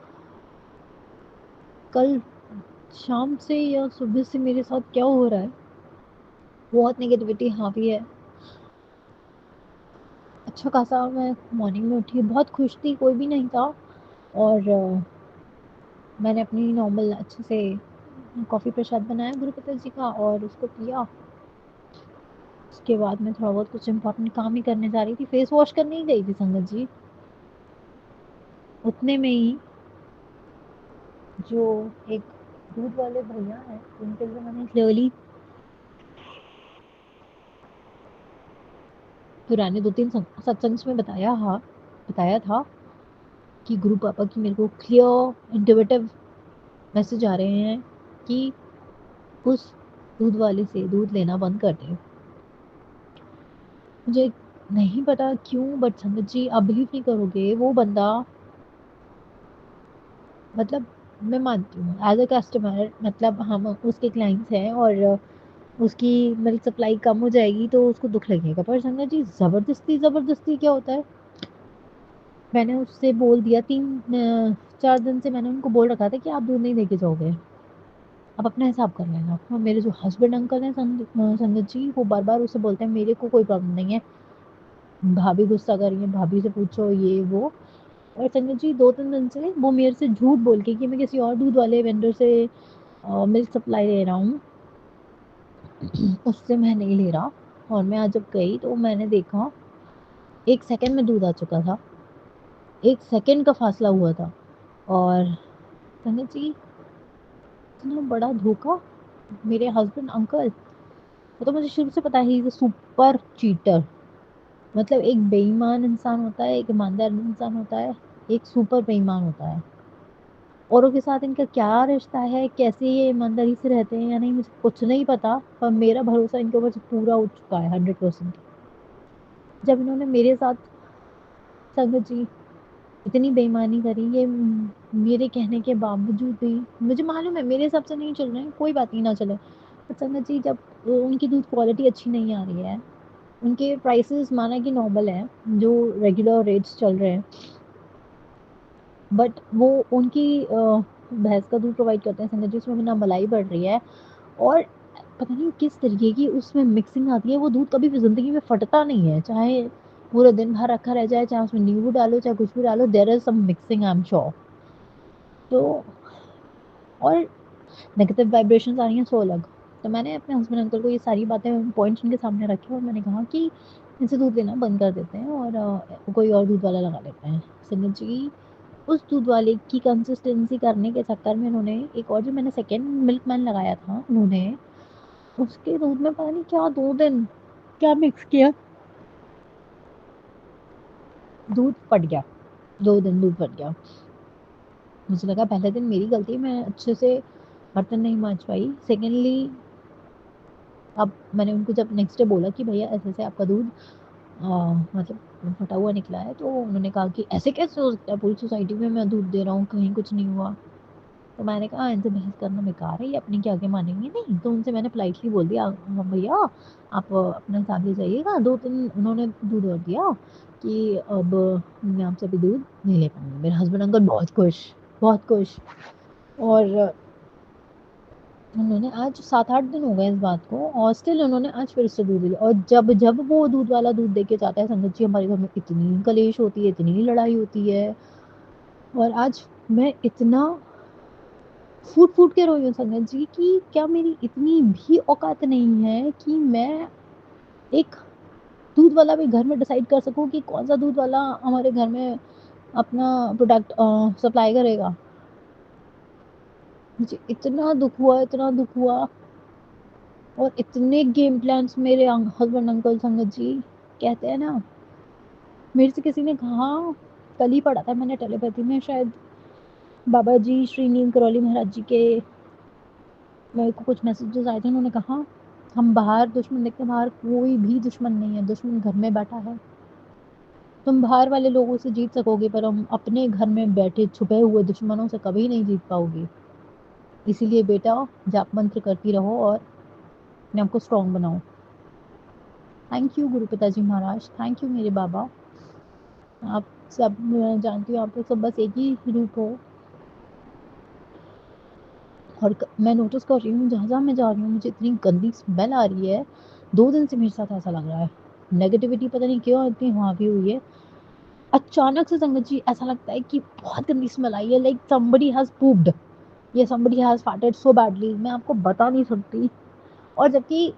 Speaker 6: कल शाम से या सुबह से मेरे साथ क्या हो रहा है। बहुत नेगेटिविटी हावी है। अच्छा खासा मैं मॉर्निंग में उठी, बहुत खुश थी, कोई भी नहीं था, और मैंने अपनी नॉर्मल अच्छे से कॉफ़ी प्रसाद बनाया गुरु पिताजी का और उसको पिया। उसके बाद मैं थोड़ा बहुत कुछ इम्पोर्टेंट काम ही करने जा रही थी, फेस वॉश करने ही गई थी संगत जी। उतने में ही जो एक दूध वाले भैया हैं, उनके लिए मैंने क्लियरली पुराने 2-3 सत्संग में बताया था कि गुरु पापा की मेरे को क्लियर इंट्यूटिव मैसेज आ रहे हैं कि उस दूध वाले से दूध लेना बंद कर दे। मुझे नहीं पता क्यों, बट संगत जी आप बिलीव नहीं करोगे, वो बंदा, मतलब मैं मानती हूँ एज अ कस्टमर, मतलब हम उसके क्लाइंट्स हैं और उसकी मिल्क सप्लाई कम हो जाएगी तो उसको दुख लगेगा, पर संगत जी ज़बरदस्ती क्या होता है। मैंने उससे बोल दिया 3-4 दिन से मैंने उनको बोल रखा था कि आप दूध नहीं देके जाओगे, आप अपना हिसाब कर लेना। और मेरे जो हस्बैंड अंकल हैं संगत जी, वो बार बार उसे बोलते हैं मेरे को कोई प्रॉब्लम नहीं है, भाभी गुस्सा कर रही है, भाभी से पूछो ये वो। और संगत जी 2-3 दिन से वो मेरे से झूठ बोल के कि मैं किसी और दूध वाले वेंडर से मिल्क सप्लाई ले रहा हूँ, उससे मैं नहीं ले रहा। और मैं आज जब गई तो मैंने देखा 1 सेकंड में दूध आ चुका था, 1 सेकंड का फासला हुआ था। और संगत जी इतना बड़ा धोखा, मेरे हस्बैंड अंकल, वो तो मुझे शुरू से पता है he is a super cheater. मतलब एक बेईमान इंसान होता है, एक ईमानदार इंसान होता है, एक सुपर बेईमान होता है। औरों के साथ इनका क्या रिश्ता है, कैसे ये ईमानदारी से रहते हैं या नहीं, मुझे कुछ नहीं पता, पर मेरा भरोसा इनके ऊपर से पूरा उठ चुका है 100%। जब इन्होंने मेरे साथ संगत जी इतनी बेईमानी करी, ये मेरे कहने के बावजूद भी, मुझे मालूम है मेरे हिसाब से नहीं चल रहे हैं, कोई बात नहीं ना चले, पर संगत जी जब उनकी दूध क्वालिटी अच्छी नहीं आ रही है, उनके प्राइसेस माना कि नॉर्मल है, जो रेगुलर रेट्स चल रहे हैं, बट वो उनकी भैंस का दूध प्रोवाइड करते हैं संगत जी, उसमें ना मलाई बढ़ रही है और पता नहीं किस तरीके की उसमें मिक्सिंग आती है, वो दूध कभी भी ज़िंदगी में फटता नहीं है, चाहे पूरा दिन भर रखा रह जाए, चाहे उसमें नींबू डालो, चाहे कुछ भी डालो, there is some mixing, I am sure. तो और नेगेटिव वाइब्रेशंस आ रही हैं सो अलग। तो मैंने अपने हस्बैंड अंकल को ये सारी बातें पॉइंट्स उनके सामने रखे और मैंने कहा कि इनसे दूध लेना बंद कर देते हैं और कोई और दूध वाला लगा लेते हैं। संगत जी उस दूध वाले की कंसिस्टेंसी करने के चक्कर में उन्होंने एक और जो मैंने सेकंड मिल्कमैन लगाया था, उन्होंने उसके दूध में पता नहीं क्या 2 दिन क्या मिक्स किया, दूध फट गया, 2 दिन दूध फट गया। मुझे लगा पहले दिन मेरी गलती, मैं अच्छे से बर्तन नहीं मांज पाई। सेकेंडली अब मैंने उनको जब नेक्स्ट डे बोला कि भैया ऐसे-ऐसे आपका दूध मतलब फटा हुआ निकला है, तो उन्होंने कहा कि ऐसे कैसे हो सकता है, पूरी सोसाइटी में मैं दूध दे रहा हूँ, कहीं कुछ नहीं हुआ। तो मैंने कहा इनसे बहस करना बेकार है, ये अपने के आगे मानेंगे नहीं। तो उनसे मैंने पोलाइटली बोल दिया भैया आप अपना हिसाब ले जाइएगा। 2-3 उन्होंने दूध और दिया कि अब मैं आपसे अभी दूध नहीं ले पाऊँगी। मेरे हस्बैंड अंकल बहुत खुश। और उन्होंने आज 7-8 दिन हो गए इस बात को और स्टिल उन्होंने आज फिर से दूध लिया, और जब वो दूध वाला दूध दे के जाता है संगत जी, हमारे घर में इतनी कलेश होती है, इतनी लड़ाई होती है। और आज मैं इतना फूट के रोई हूँ संगत जी कि क्या मेरी इतनी भी औकात नहीं है कि मैं एक दूध वाला भी घर में डिसाइड कर सकूँ कि कौन सा दूध वाला हमारे घर में अपना प्रोडक्ट सप्लाई करेगा। मुझे इतना दुख हुआ और इतने गेम प्लान्स मेरे हस्बैंड अंकल संगत जी कहते हैं ना, मेरे से किसी ने कहा, कल ही पढ़ा था मैंने टेलीपैथी में, शायद बाबा जी श्री नीम करौली महाराज जी के मेरे को कुछ मैसेजेस आए थे। उन्होंने कहा हम बाहर दुश्मन देखते हैं, बाहर कोई भी दुश्मन नहीं है, दुश्मन घर में बैठा है। तुम बाहर वाले लोगों से जीत सकोगे पर हम अपने घर में बैठे छुपे हुए दुश्मनों से कभी नहीं जीत पाओगे। इसीलिए बेटा जाप मंत्र करती रहो और अपने आपको स्ट्रॉन्ग बनाओ। थैंक यू गुरु पिताजी महाराज, थैंक यू मेरे बाबा। आप सब, मैं जानती हूँ आप लोग सब बस एक ही रूप हो। और मैं नोटिस कर रही हूँ जहाँ जहाँ मैं जा रही हूँ मुझे इतनी गंदी स्मेल आ रही है। 2 दिन से मेरे साथ ऐसा लग रहा है, नेगेटिविटी पता नहीं क्यों इतनी हावी हुई है। अचानक से संगत जी ऐसा लगता है कि बहुत गंदी स्मेल आई है, लाइक somebody has pooped या somebody has farted so badly, मैं आपको बता नहीं सकती। और जबकि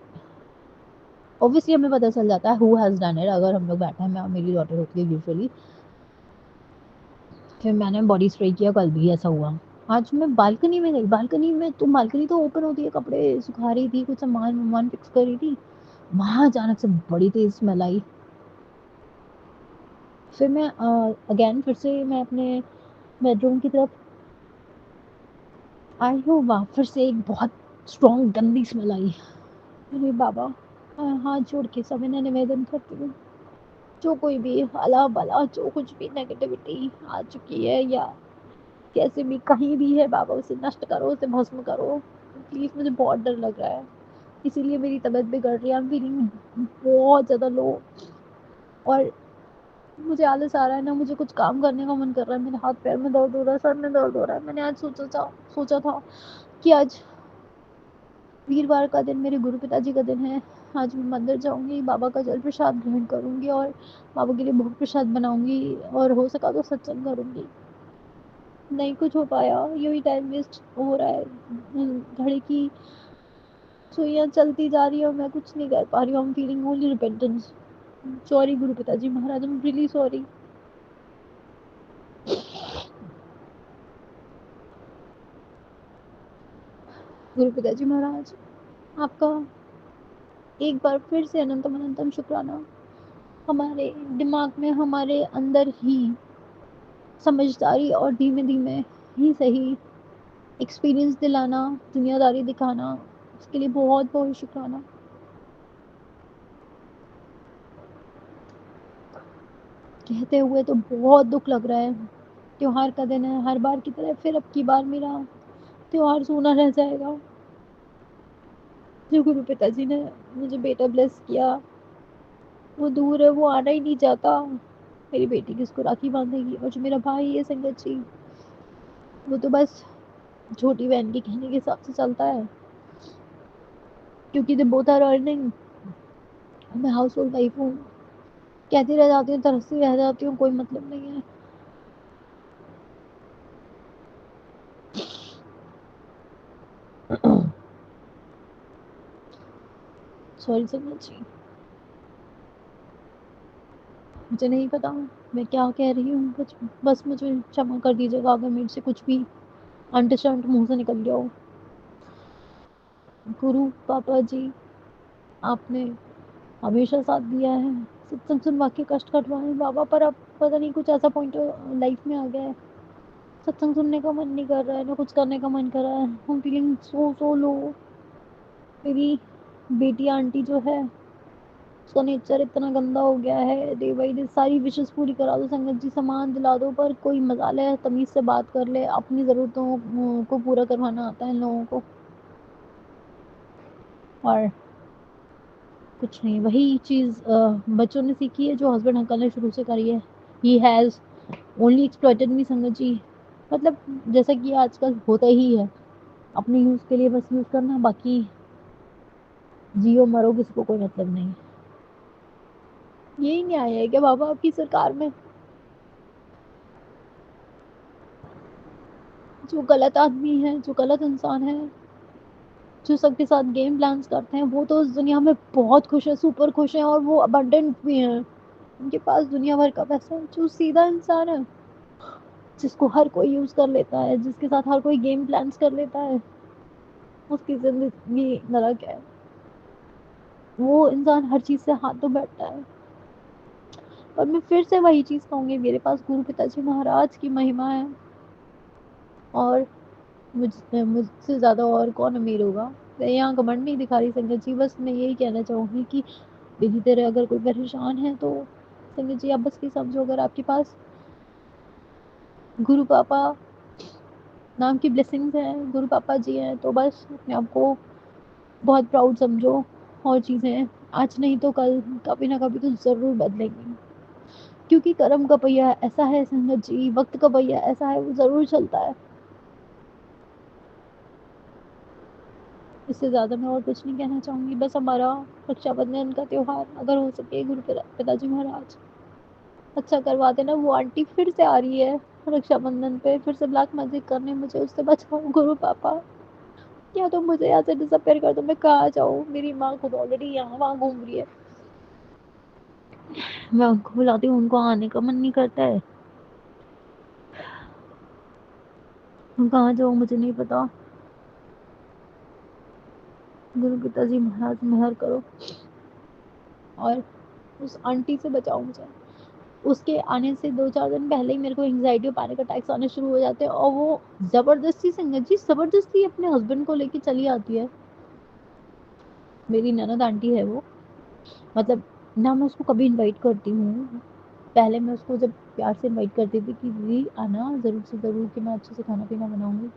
Speaker 6: ऑब्वियसली हमें पता चल जाता है हु हैज डन इट, अगर हम लोग बैठे हैं, मैं और मेरी डॉटर होती है यूजुअली। फिर मैंने बॉडी स्प्रे किया, कल भी ऐसा हुआ। आज मैं बालकनी में गई, बालकनी में तो बालकनी तो ओपन होती है, कपड़े सुखा रही थी, कुछ सामान वामान फिक्स कर रही थी, वहां अचानक से बड़ी तेज स्मेल आई। फिर मैं अगेन फिर से मैं अपने बेडरूम की तरफ आई हूँ, वहाँ फिर से एक बहुत स्ट्रॉन्ग गंदी स्मेल आई। अरे बाबा, हाथ जोड़ के सविनय निवेदन करती हूँ, जो कोई भी हला बला जो कुछ भी नेगेटिविटी आ चुकी है या कैसे भी कहीं भी है बाबा, उसे नष्ट करो, उसे भस्म करो प्लीज। मुझे बहुत डर लग रहा है, इसीलिए मेरी तबीयत बिगड़ रही है। आई एम फीलिंग बहुत ज़्यादा लो और मुझे आलस आ रहा है ना, मुझे कुछ काम करने का मन कर रहा है, मेरे हाथ पैर में दर्द हो रहा है, सर में दर्द हो रहा है। मैंने आज सोचा था कि आज वीरवार का दिन मेरे गुरु पिताजी का दिन है, आज मैं मंदिर जाऊंगी, बाबा का जल प्रसाद ग्रहण करूंगी और बाबा के लिए भोग प्रसाद बनाऊंगी और हो सका तो सत्संग करूंगी। नहीं कुछ हो पाया, यही टाइम वेस्ट हो रहा है। घड़ी की सुइयां चलती जा रही है और मैं कुछ नहीं कर पा रही हूँ। I am feeling only repentance. Sorry गुरु पिताजी महाराज, आई एम रियली सॉरी। गुरु पिताजी महाराज, आपका एक बार फिर से अनंतम अनंतम शुक्राना। हमारे दिमाग में, हमारे अंदर ही समझदारी और धीमे धीमे ही सही एक्सपीरियंस दिलाना, दुनियादारी दिखाना, उसके लिए बहुत बहुत शुक्राना। कहते हुए तो बहुत दुख लग रहा है, त्योहार का दिन है, हर बार की तरह फिर अब की बार मेरा त्योहार सूना रह जाएगा। जो गुरु पिताजी ने मुझे बेटा ब्लेस किया वो दूर है, वो आना ही नहीं चाहता। मेरी बेटी किसको राखी बांधेगी, और जो मेरा भाई है संगत जी, वो तो बस छोटी बहन के कहने के हिसाब से चलता है, क्योंकि दे बोथ आर अर्निंग। मैं हाउस होल्ड वाइफ हूँ, कहती रह जाती हूँ, तरसती रह जाती हूँ, कोई मतलब नहीं है। सॉरी संगत जी, मुझे नहीं पता मैं क्या कह रही हूँ, कुछ बस मुझे क्षमा कर दीजिएगा अगर मेरे से कुछ भी अंडरस्टैंड मुंह से निकल गया हो। गुरु पापा जी, आपने हमेशा साथ दिया है, सत्संग सुनवा के कष्ट कटवाए बाबा, पर अब पता नहीं कुछ ऐसा पॉइंट लाइफ में आ गया है, सत्संग सुनने का मन नहीं कर रहा है, ना कुछ करने का मन कर रहा है। हम फीलिंग सो लो। मेरी बेटी आंटी जो है, उसका नेचर इतना गंदा हो गया है, डे बाई डे सारी विशेष पूरी करा दो संगत जी, सामान दिला दो, पर कोई मजाल है तमीज से बात कर ले, अपनी ज़रूरतों को पूरा करवाना आता है इन लोगों को। और कुछ नहीं, वही चीज़ बच्चों ने सीखी है जो हस्बैंड अंकल ने शुरू से करी है। ही हैज़ ओनली एक्सप्लॉइटेड मी संगत जी, मतलब जैसा कि आजकल होता ही है, अपने यूज़ के लिए बस यूज़ करना, बाकी जियो मरो किसी को कोई मतलब नहीं। यही न्याय है क्या बाबा आपकी सरकार में? जो गलत आदमी है, जो गलत इंसान है, जो सबके साथ गेम प्लान्स करते हैं, वो तो इस दुनिया में बहुत खुश है, सुपर खुश है और वो अबंडेंट भी हैं। उनके पास दुनिया भर का पैसा है। जो सीधा इंसान है, जिसको हर कोई यूज़ कर लेता है, जिसके साथ हर कोई गेम प्लान्स कर लेता है, उसकी ज़िंदगी नरक है। वो इंसान हर चीज़ से हाथ धो बैठता है। और मैं फिर से वही चीज़ कहूँगी, मेरे पास गुरु पिताजी महाराज की महिमा है और मुझसे ज़्यादा और कौन अमीर होगा। मैं यहाँ घमंड नहीं दिखा रही संगत जी, बस मैं यही कहना चाहूँगी कि मेरी तरह अगर कोई परेशान है तो संगत जी आप बस ये समझो, अगर आपके पास गुरु पापा नाम की ब्लेसिंग्स हैं, गुरु पापा जी हैं, तो बस अपने आप को बहुत प्राउड समझो। और चीज़ें आज नहीं तो कल कभी ना कभी तो ज़रूर बदलेंगी, क्योंकि कर्म का पहिया ऐसा है संगत जी, वक्त का पहिया ऐसा है, वो ज़रूर चलता है। इससे ज़्यादा मैं और कुछ नहीं कहना चाहूँगी। बस हमारा रक्षाबंधन का त्यौहार अगर हो सके गुरु पिताजी महाराज अच्छा करवा देना। वो आंटी फिर से आ रही है रक्षाबंधन पे, फिर से ब्लैक मैजिक करने, मुझे उससे बचाओ गुरु पापा। या तो मुझे यहाँ से डिसअपेयर कर दो, मैं कहाँ जाऊँ? मेरी माँ खुद ऑलरेडी यहाँ वहाँ घूम रही है, मैं उनको बुलाती हूँ, उनको आने का मन नहीं करता है। मैं कहाँ जाऊँ मुझे नहीं पता। गुरु पिताजी महाराज मेहर करो और उस आंटी से बचाओ मुझे। उसके आने से 2-4 दिन पहले ही मेरे को एंग्जाइटी और पैनिक अटैक्स आने शुरू हो जाते हैं और वो ज़बरदस्ती संगत जी, ज़बरदस्ती अपने हस्बैंड को लेके चली आती है। मेरी ननद आंटी है वो, मतलब ना मैं उसको कभी इनवाइट करती हूँ। पहले मैं उसको जब प्यार से इनवाइट करती थी कि दीदी आना ज़रूर से ज़रूर, कि मैं अच्छे से खाना पीना बनाऊँगी,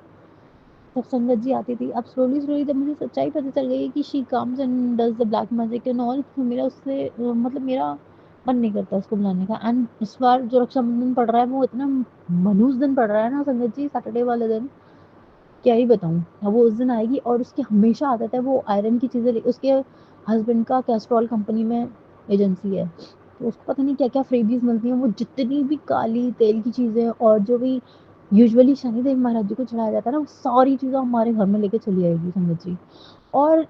Speaker 6: तब संगत जी आती थी। अब स्लोली स्लोली जब मुझे सच्चाई पता चल गई है कि she comes and does the black magic and all, तो मेरा उससे मतलब मेरा मन नहीं करता उसको बुलाने का। एंड इस बार जो रक्षाबंधन पड़ रहा है वो इतना मनहूस दिन पड़ रहा है ना संगत जी, सैटरडे वाले दिन, क्या ही बताऊँ। अब वो उस दिन आएगी और उसकी हमेशा आदत है, वो आयरन की चीज़ें उसके हस्बैंड का कैस्ट्रॉल कंपनी में एजेंसी है, तो उसको पता नहीं क्या-क्या फ्रीबीज़ मिलती हैं। वो जितनी भी काली तेल की चीज़ें और जो भी यूजुअली शनिदेव महाराज जी को चढ़ाया जाता है ना, वो सारी चीज़ें हमारे घर में लेके चली आएगी संगत जी। और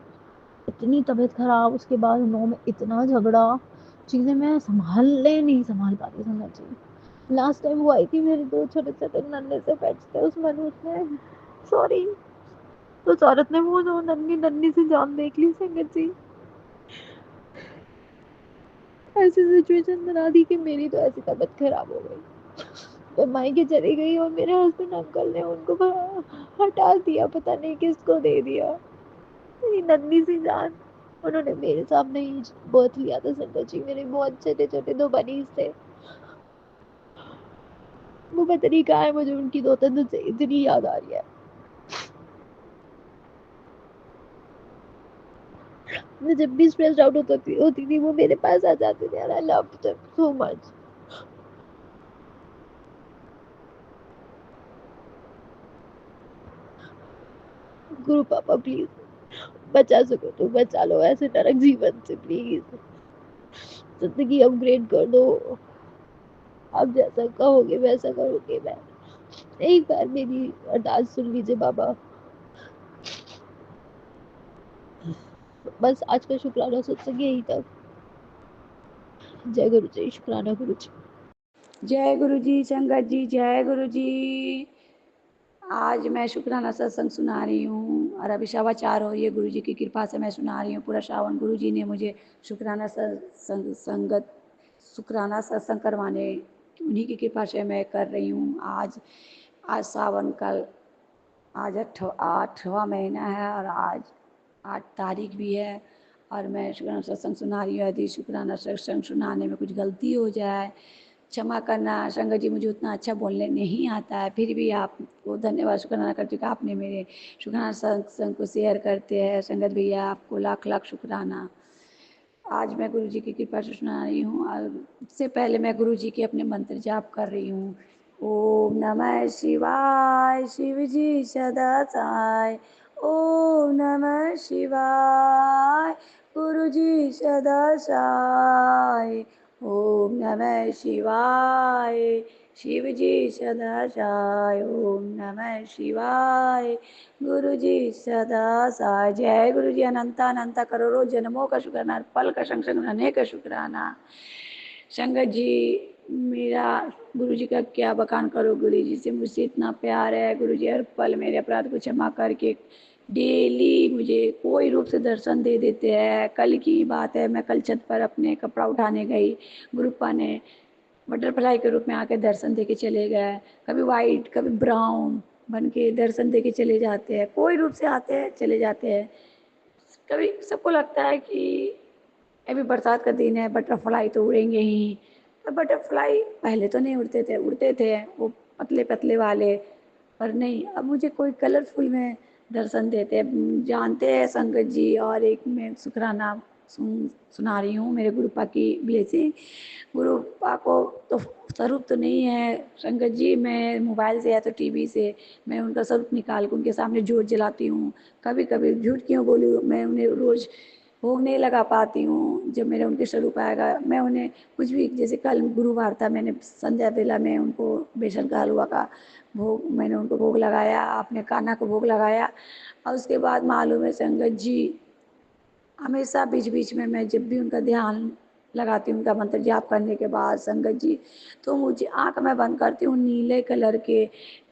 Speaker 6: इतनी तबीयत खराब, उसके बाद हम लोगों में इतना झगड़ा, चीज़ें मैं नहीं सँभाल पाती संगत जी। लास्ट टाइम वो आई थी, मेरे 2 छोटे-छोटे नन्हे से पेट्स थे उस मनूस में, सॉरी, उस औरत ने वो जो नन्ही-नन्ही सी जान देख ली संगत जी। ऐसी सिचुएशन बना दी कि मेरी तो ऐसी तबीयत खराब हो गई। मैं मायके चली गई और मेरे हस्बैंड अंकल ने उनको हटा दिया, पता नहीं किसको दे दिया। मेरी नन्ही सी जान, उन्होंने मेरे सामने ही बर्थ लिया था संगत जी। मेरे बहुत छोटे-छोटे 2 बनीज़ थे। वो पता नहीं कहाँ है, मुझे उनकी 2-3 दिन से इतनी याद आ रही है। मैं जब भी स्ट्रेस्ड आउट होती थी, वो मेरे पास आ जाते थे और I love them so much. गुरु पापा प्लीज़ बचा सको तो बचा लो ऐसे नरक जीवन से प्लीज़। ज़िंदगी अपग्रेड कर दो। आप जैसा कहोगे वैसा करोगे मैं। एक बार मेरी अरदास सुन लीजिए बाबा। बस आज का शुक्राना सत्संग यहीं तक। जय गुरु जी, शुक्राना गुरु जी।
Speaker 7: जय गुरु जी संगत जी, जय गुरु जी। आज मैं शुक्राना सत्संग सुना रही हूँ और अभी सवा 4 हो रही है। गुरु जी की कृपा से मैं सुना रही हूँ। पूरा श्रावण गुरु जी ने मुझे शुक्राना सत्संग करवाने, उन्हीं की कृपा से मैं कर रही हूँ। आज सावन का आज 8वां महीना है और आज 8 तारीख भी है और मैं शुक्राना सत्संग सुना रही हूँ। यदि शुक्राना सत्संग सुनाने में कुछ गलती हो जाए क्षमा करना। संगत जी मुझे उतना अच्छा बोलने नहीं आता है, फिर भी आपको धन्यवाद शुक्राना करती हूँ कि आपने मेरे शुक्राना सत्संग को शेयर करते हैं। संगत भैया आपको लाख लाख शुक्राना। आज मैं गुरु जी की कृपा से सुना रही हूँ और इससे पहले मैं गुरु जी के अपने मंत्र जाप कर रही हूँ। ओम नमः शिवाय, शिव जी सदा साय। ओम नमः शिवाय, गुरु जी सदा साय। ओम नमः शिवाय, शिव जी सदा सहाय। ओम नमः शिवाय। गुरु जी सदा सहाय। जय गुरु जी। अनंता अनंता करोड़ों जन्मों का शुक्राना, हर पल का संग संग रहने का शुक्राना। संगत जी, मेरा गुरु जी का क्या बखान करो। गुरु जी से मुझसे इतना प्यार है। गुरु जी हर पल मेरे अपराध को क्षमा करके डेली मुझे कोई रूप से दर्शन दे देते हैं। कल की बात है, मैं कल छत पर अपने कपड़ा उठाने गई, गुरुपा ने बटरफ्लाई के रूप में आके दर्शन दे के चले गए। कभी वाइट कभी ब्राउन बन के दर्शन दे के चले जाते हैं। कोई रूप से आते हैं चले जाते हैं। कभी सबको लगता है कि अभी बरसात का दिन है, बटरफ्लाई तो उड़ेंगे ही। पर बटरफ्लाई पहले तो नहीं उड़ते थे वो पतले पतले वाले। पर नहीं, अब मुझे कोई कलरफुल में दर्शन देते हैं। जानते हैं संगत जी, और एक मैं शुक्राना सुना रही हूँ मेरे गुरुपा की ब्लेसिंग। गुरुपा को तो स्वरूप तो नहीं है संगत जी, मैं मोबाइल से या तो टीवी से मैं उनका स्वरूप निकाल के उनके सामने जोत जलाती हूँ। कभी कभी झूठ क्यों बोलूँ, मैं उन्हें रोज़ भोग नहीं लगा पाती हूँ। जब मेरा उनके स्वरूप आएगा मैं उन्हें कुछ भी, जैसे कल गुरुवार था, मैंने संध्या बेला में उनको बेसन का हलवा का भोग, मैंने उनको भोग लगाया, अपने कान्हा को भोग लगाया। और उसके बाद मालूम है संगत जी, हमेशा बीच बीच में मैं जब भी उनका ध्यान लगाती हूँ, उनका मंत्र जाप करने के बाद संगत जी, तो मुझे आँख में बंद करती हूँ, नीले कलर के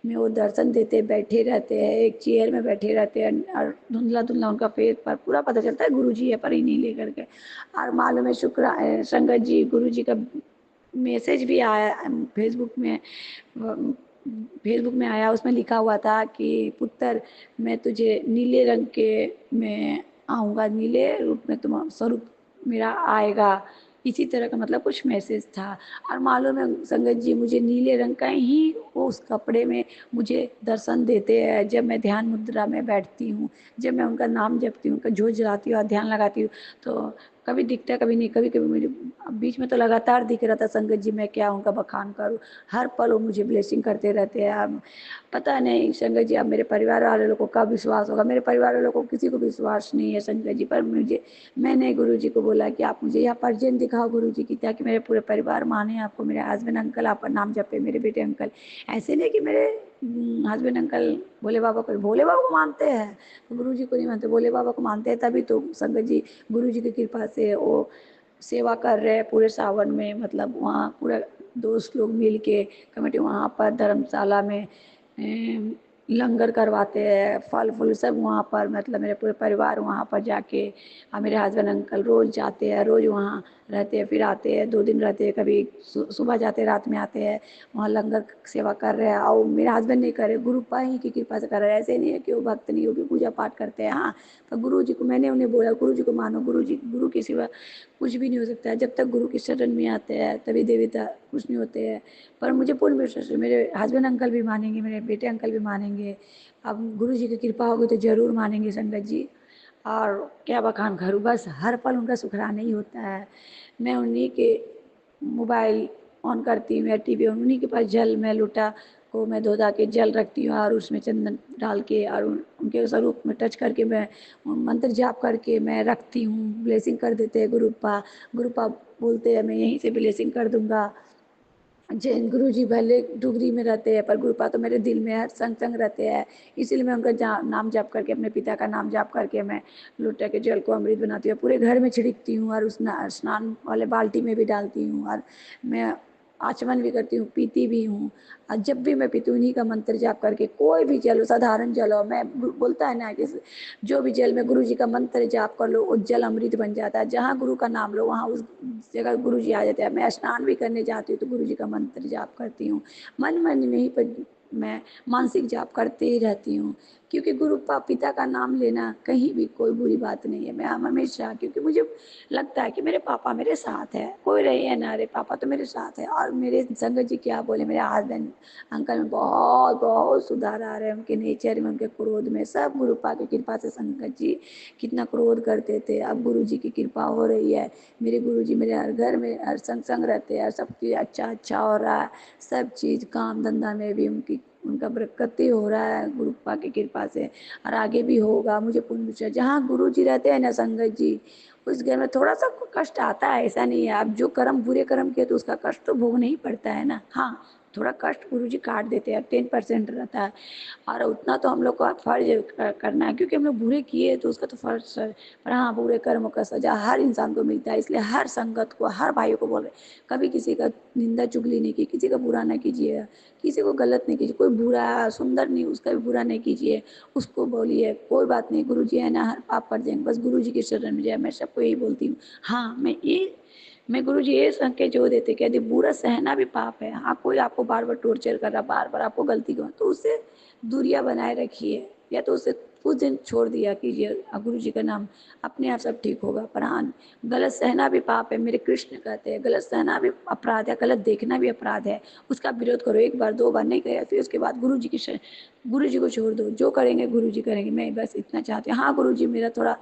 Speaker 7: में वो दर्शन देते बैठे रहते हैं, एक चेयर में बैठे रहते हैं, और धुंधला धुंधला उनका फेस पर पूरा पता चलता है गुरु जी है, पर ही नीले करके। और मालूम है संगत जी, गुरु जी का मैसेज भी आया फेसबुक में आया। उसमें लिखा हुआ था कि पुत्र, मैं तुझे नीले रंग के में आऊँगा, नीले रूप में तुम स्वरूप मेरा आएगा। इसी तरह का मतलब कुछ मैसेज था। और मालूम है संगत जी, मुझे नीले रंग का ही वो उस कपड़े में मुझे दर्शन देते हैं जब मैं ध्यान मुद्रा में बैठती हूँ, जब मैं उनका नाम जपती हूँ, उनका जोत जलाती हूँ और ध्यान लगाती हूँ। तो कभी दिखता है कभी नहीं, कभी कभी मुझे बीच में तो लगातार दिख रहा था संगत जी। मैं क्या उनका बखान करूँ, हर पल वो मुझे ब्लेसिंग करते रहते हैं। अब पता नहीं संगत जी, अब मेरे परिवार वाले लोगों को कब विश्वास होगा। मेरे परिवार वाले लोगों को किसी को विश्वास नहीं है संगत जी, पर मैंने गुरु जी को बोला कि आप मुझे यहाँ परजेंट दिखाओ गुरु जी की, ताकि मेरे पूरे परिवार माने आपको। मेरे हस्बैंड अंकल आपका नाम जपे, मेरे बेटे अंकल। ऐसे नहीं कि मेरे हस्बैंड अंकल भोले बाबा को मानते हैं, तो गुरु जी को नहीं मानते, भोले बाबा को मानते हैं। तभी तो संगत जी गुरु जी की कृपा से वो सेवा कर रहे हैं पूरे सावन में। मतलब वहाँ पूरा दोस्त लोग मिल के कमेटी वहाँ पर धर्मशाला में लंगर करवाते हैं, फल फूल सब वहाँ पर, मतलब मेरे पूरे परिवार वहाँ पर जाके, और मेरे हस्बैंड अंकल रोज़ जाते हैं, रोज़ वहाँ रहते हैं, फिर आते हैं, 2 दिन रहते हैं, कभी सुबह जाते हैं रात में आते हैं। वहाँ लंगर सेवा कर रहे हैं। और मेरे हस्बैंड नहीं कर रहे, गुरु पाही की कृपा से कर रहे हैं। ऐसे नहीं है कि वो भक्त नहीं, वो भी पूजा पाठ करते हैं। हाँ, पर गुरु जी को मैंने उन्हें बोला, गुरु जी को मानो, गुरु के सिवा कुछ भी नहीं हो सकता है। जब तक गुरु के शरण में आते हैं तभी देवता कुछ नहीं होते हैं। पर मुझे पूर्ण विश्वास है, मेरे हस्बैंड अंकल भी मानेंगे, मेरे बेटे अंकल भी मानेंगे। अब गुरु जी की कृपा होगी तो ज़रूर मानेंगे संगत जी। और क्या बखान करूँ, बस हर पल उनका शुक्राना ही होता है। मैं उन्हीं के मोबाइल ऑन करती हूँ या टीवी, उन्हीं के पास जल मैं लोटा को मैं धो धा के जल रखती हूँ, और उसमें चंदन डाल के और उनके स्वरूप में टच करके मैं मंत्र जाप करके मैं रखती हूँ। ब्लेसिंग कर देते हैं गुरुपा बोलते हैं मैं यहीं से ब्लेसिंग कर दूंगा। जैन गुरु जी भले डुगरी में रहते हैं, पर गुरुपा तो मेरे दिल में हर संग संग रहते हैं। इसीलिए मैं उनका नाम जाप करके, अपने पिता का नाम जाप करके मैं लोटा के जल को अमृत बनाती हूँ, पूरे घर में छिड़कती हूँ, और उस स्नान वाले बाल्टी में भी डालती हूँ, और मैं आचमन भी करती हूँ, पीती भी हूँ। और जब भी मैं पीती हूँ उन्हीं का मंत्र जाप करके, कोई भी जल हो, साधारण जल हो, मैं बोलता है ना कि जो भी जल में गुरु जी का मंत्र जाप कर लो वो जल अमृत बन जाता है। जहाँ गुरु का नाम लो वहाँ उस जगह गुरु जी आ जाते हैं। मैं स्नान भी करने जाती हूँ तो गुरु जी का मंत्र जाप करती हूँ, मन मन में ही पर मैं मानसिक जाप करते ही रहती हूँ। क्योंकि गुरु पिता का नाम लेना कहीं भी कोई बुरी बात नहीं है। मैं हमेशा, क्योंकि मुझे लगता है कि मेरे पापा मेरे साथ है, कोई रहे या ना रहे, पापा तो मेरे साथ है। और मेरे संगत जी क्या बोले, मेरे हस्बैंड अंकल में बहुत बहुत सुधार आ रहे हैं, उनके नेचर में, उनके क्रोध में, सब गुरुपा की कृपा से। संगत जी कितना क्रोध करते थे, अब गुरु जी की कृपा हो रही है। मेरे गुरु जी मेरे हर घर में हर संग संग रहते हैं, सब चीज़ अच्छा हो रहा है, सब चीज़ काम धंधा में भी उनका बरकती हो रहा है गुरुपा की कृपा से, और आगे भी होगा। मुझे पूर्ण विश्वास, जहाँ गुरु जी रहते हैं ना संगत जी, उस घर में थोड़ा सा कष्ट आता है, ऐसा नहीं है। अब जो कर्म बुरे कर्म किए तो उसका कष्ट तो भोगना ही पड़ता है ना। हाँ, थोड़ा कष्ट गुरुजी काट देते हैं, 10% रहता है, और उतना तो हम लोग का फर्ज करना है, क्योंकि हम लोग बुरे किए तो उसका तो फर्ज है। पर हाँ, बुरे कर्मों का सजा हर इंसान को मिलता है, इसलिए हर संगत को, हर भाइयों को बोल रहे, कभी किसी का निंदा चुगली नहीं की, किसी का बुरा नहीं कीजिए, किसी को गलत नहीं कीजिए, कोई बुरा सुंदर नहीं उसका भी बुरा नहीं कीजिए, उसको बोलिए कोई बात नहीं, गुरुजी है ना, हर पाप कर जाएंगे, बस गुरुजी के शरण में जाए। मैं सबको यही बोलती हूँ। हाँ, मैं गुरुजी ये संकेत जो देते कि यदि बुरा सहना भी पाप है, हाँ, कोई आपको बार बार टॉर्चर कर रहा, बार बार आपको गलती कर, तो उससे दूरियां बनाए रखिए, या तो उसे कुछ दिन छोड़ दिया कीजिए, गुरु जी का नाम, अपने आप सब ठीक होगा। पर हाँ, गलत सहना भी पाप है, मेरे कृष्ण कहते हैं, गलत सहना भी अपराध है, गलत देखना भी अपराध है, उसका विरोध करो, एक बार दो बार नहीं करे, फिर उसके बाद गुरु जी की गुरु जी को छोड़ दो, जो करेंगे गुरु जी करेंगे। मैं बस इतना चाहती हूँ। हाँ गुरु जी, मेरा थोड़ा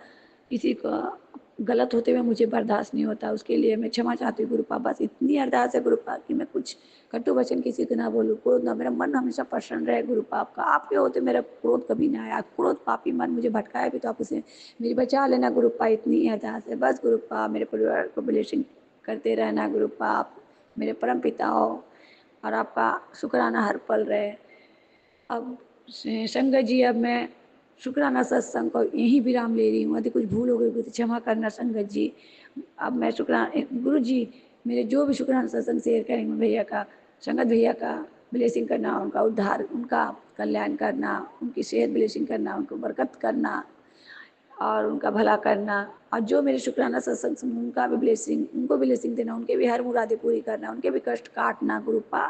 Speaker 7: किसी का गलत होते हुए मुझे बर्दाश्त नहीं होता, उसके लिए मैं क्षमा चाहती हूँ गुरुपा, बस इतनी अरदास है गुरुपा कि मैं कुछ कटु वचन किसी को ना बोलूँ, क्रोध ना, मेरा मन हमेशा प्रसन्न रहे गुरुपा आपका, आपके होते मेरा क्रोध कभी ना आया, क्रोध पापी मन मुझे भटकाया भी तो आप उसे मेरी बचा लेना गुरुपा, इतनी अरदास है बस गुरुपा। मेरे परिवार को ब्लेसिंग करते रहना गुरुपा, आप मेरे परम पिता हो और आपका शुक्राना हर पल रहे। अब संगत जी, अब मैं शुक्राना सत्संग को यहीं विराम ले रही हूँ, यदि कुछ भूल हो गई तो क्षमा करना संगत जी। अब मैं शुक्राना गुरु जी, मेरे जो भी शुक्राना सत्संग शेयर करेंगे भैया का, संगत भैया का ब्लेसिंग करना, उनका उद्धार, उनका कल्याण करना, उनकी सेहत ब्लेसिंग करना, उनको बरकत करना और उनका भला करना, और जो मेरे शुक्राना सत्संग सुन उनका भी ब्लेसिंग, उनको भी ब्लेसिंग देना, उनके भी हर मुरादें पूरी करना, उनके भी कष्ट काटना गुरुपा।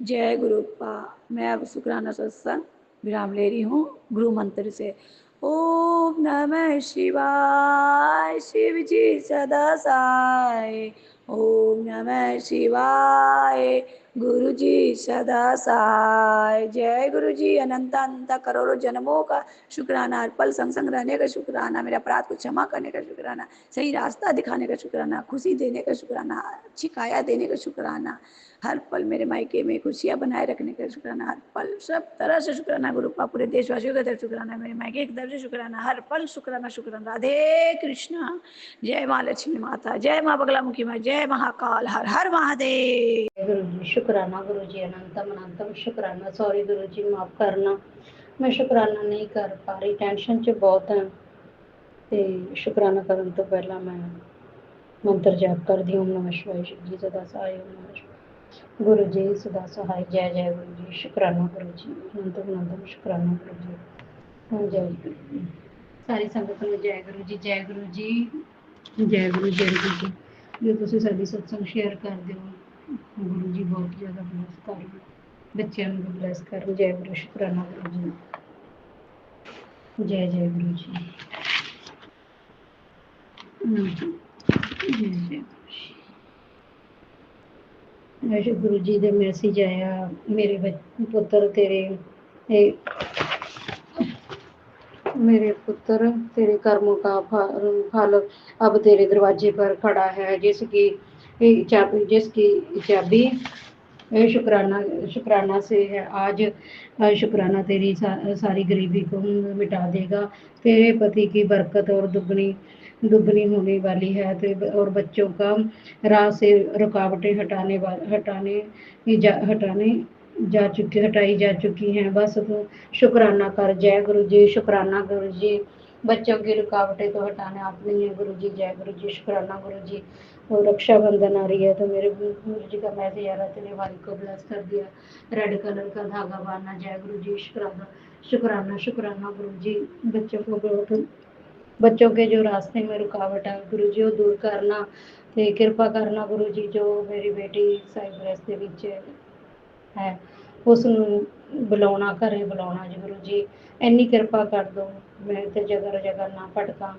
Speaker 7: जय गुरुपा। मैं अब शुक्राना सत्संग विराम ले रही हूँ गुरु मंत्र से। ओम नमः शिवाय, शिव जी सदा साय। ओम नमः शिवाय, गुरु जी सदा सहाय। जय गुरु जी, अनंत अनंत करोड़ों जन्मों का शुक्राना, हर पल संग संग रहने का शुक्राना, मेरे अपराध को क्षमा करने का शुक्राना, सही रास्ता दिखाने का शुक्राना, खुशी देने का शुक्राना, अच्छी काया देने का शुक्राना, हर पल मेरे मायके में खुशियाँ बनाए रखने का शुक्राना, हर पल सब तरह से शुक्राना गुरुपा, पूरे देशवासियों का तरफ शुक्राना, मेरे मायके की तरफ से शुक्राना, हर पल शुक्राना शुक्राना। राधे कृष्णा। जय माँ लक्ष्मी माता, जय माँ बगलामुखी माँ, जय महाकाल, हर हर महादेव।
Speaker 4: गुरु जी शुक्राना, गुरु जी अनंतम अनंतम शुक्राना। सॉरी गुरु जी, माफ़ करना, मैं शुक्राना नहीं कर पा रही, टेंशन च बहुत है। तो शुक्राना करने तो पहला मैं मंत्र जाप कर दी, ओम नमः शिवाय, शिव जी सदा सहाय, ओम नमः शिवाय, गुरु जी सदा सहाय। जय जय गुरु जी, शुक्राना गुरु जी, अनंतम अनंतम शुक्राना गुरु जी। जय गुरु जी। सारी संगत ਨੂੰ जय गुरु जी, जय गुरु जी, जय गुरु जी। जो ਤੁਸੀਂ ਸਾਡੀ सत्संग शेयर ਕਰਦੇ ਹੋ, गुरु जी बहुत ज़्यादा ब्लेस ਕਰਨ, ਬੱਚਿਆਂ ਨੂੰ ਵੀ ब्लेस ਕਰਨ। जय गुरु, शुक्राना गुरु जी, जय जय गुरु जी। जय जय गुरु। गुरु जी ਦੇ मैसेज आया, मेरे पुत्र तेरे मेरे पुत्र तेरे कर्मों का फल अब तेरे दरवाजे पर खड़ा है, जिसकी चाबी शुक्राना से है। आज शुक्राना तेरी सारी गरीबी को मिटा देगा। तेरे पति की बरकत और दुगनी होने वाली है, और बच्चों का राह से रुकावटें हटाई जा चुकी हैं। बस तू शुक्राना कर। जय गुरु जी, शुक्राना गुरु जी। बच्चों की रुकावटें तो हटाने आप नहीं है गुरु जी। जय गुरु जी, शुक्राना गुरु जी। और रक्षाबंधन आ रही है तो मेरे गुरु जी का मैसेज आ रहा है, तेरे भाई को ब्लेस कर दिया, रेड कलर का धागा बांधना। जय गुरु जी, शुक्राना शुक्राना शुक्राना गुरु जी। बच्चों के जो रास्ते में रुकावट है गुरु जी, वो दूर करना ਤੇ ਕਿਰਪਾ ਕਰਨਾ ਗੁਰੂ ਜੀ। ਜੋ ਮੇਰੀ ਬੇਟੀ ਸਾਈਪ੍ਰਸ ਦੇ ਵਿੱਚ ਹੈ, ਉਸ ਨੂੰ ਬੁਲਾਉਣਾ, ਘਰੇ ਬੁਲਾਉਣਾ ਜੀ ਗੁਰੂ ਜੀ। ਇੰਨੀ ਕਿਰਪਾ ਕਰ ਦਿਓ, ਮੈਂ ਤੇ ਜਗ੍ਹਾ ਜਗ੍ਹਾ ਨਾ ਭਟਕਾਂ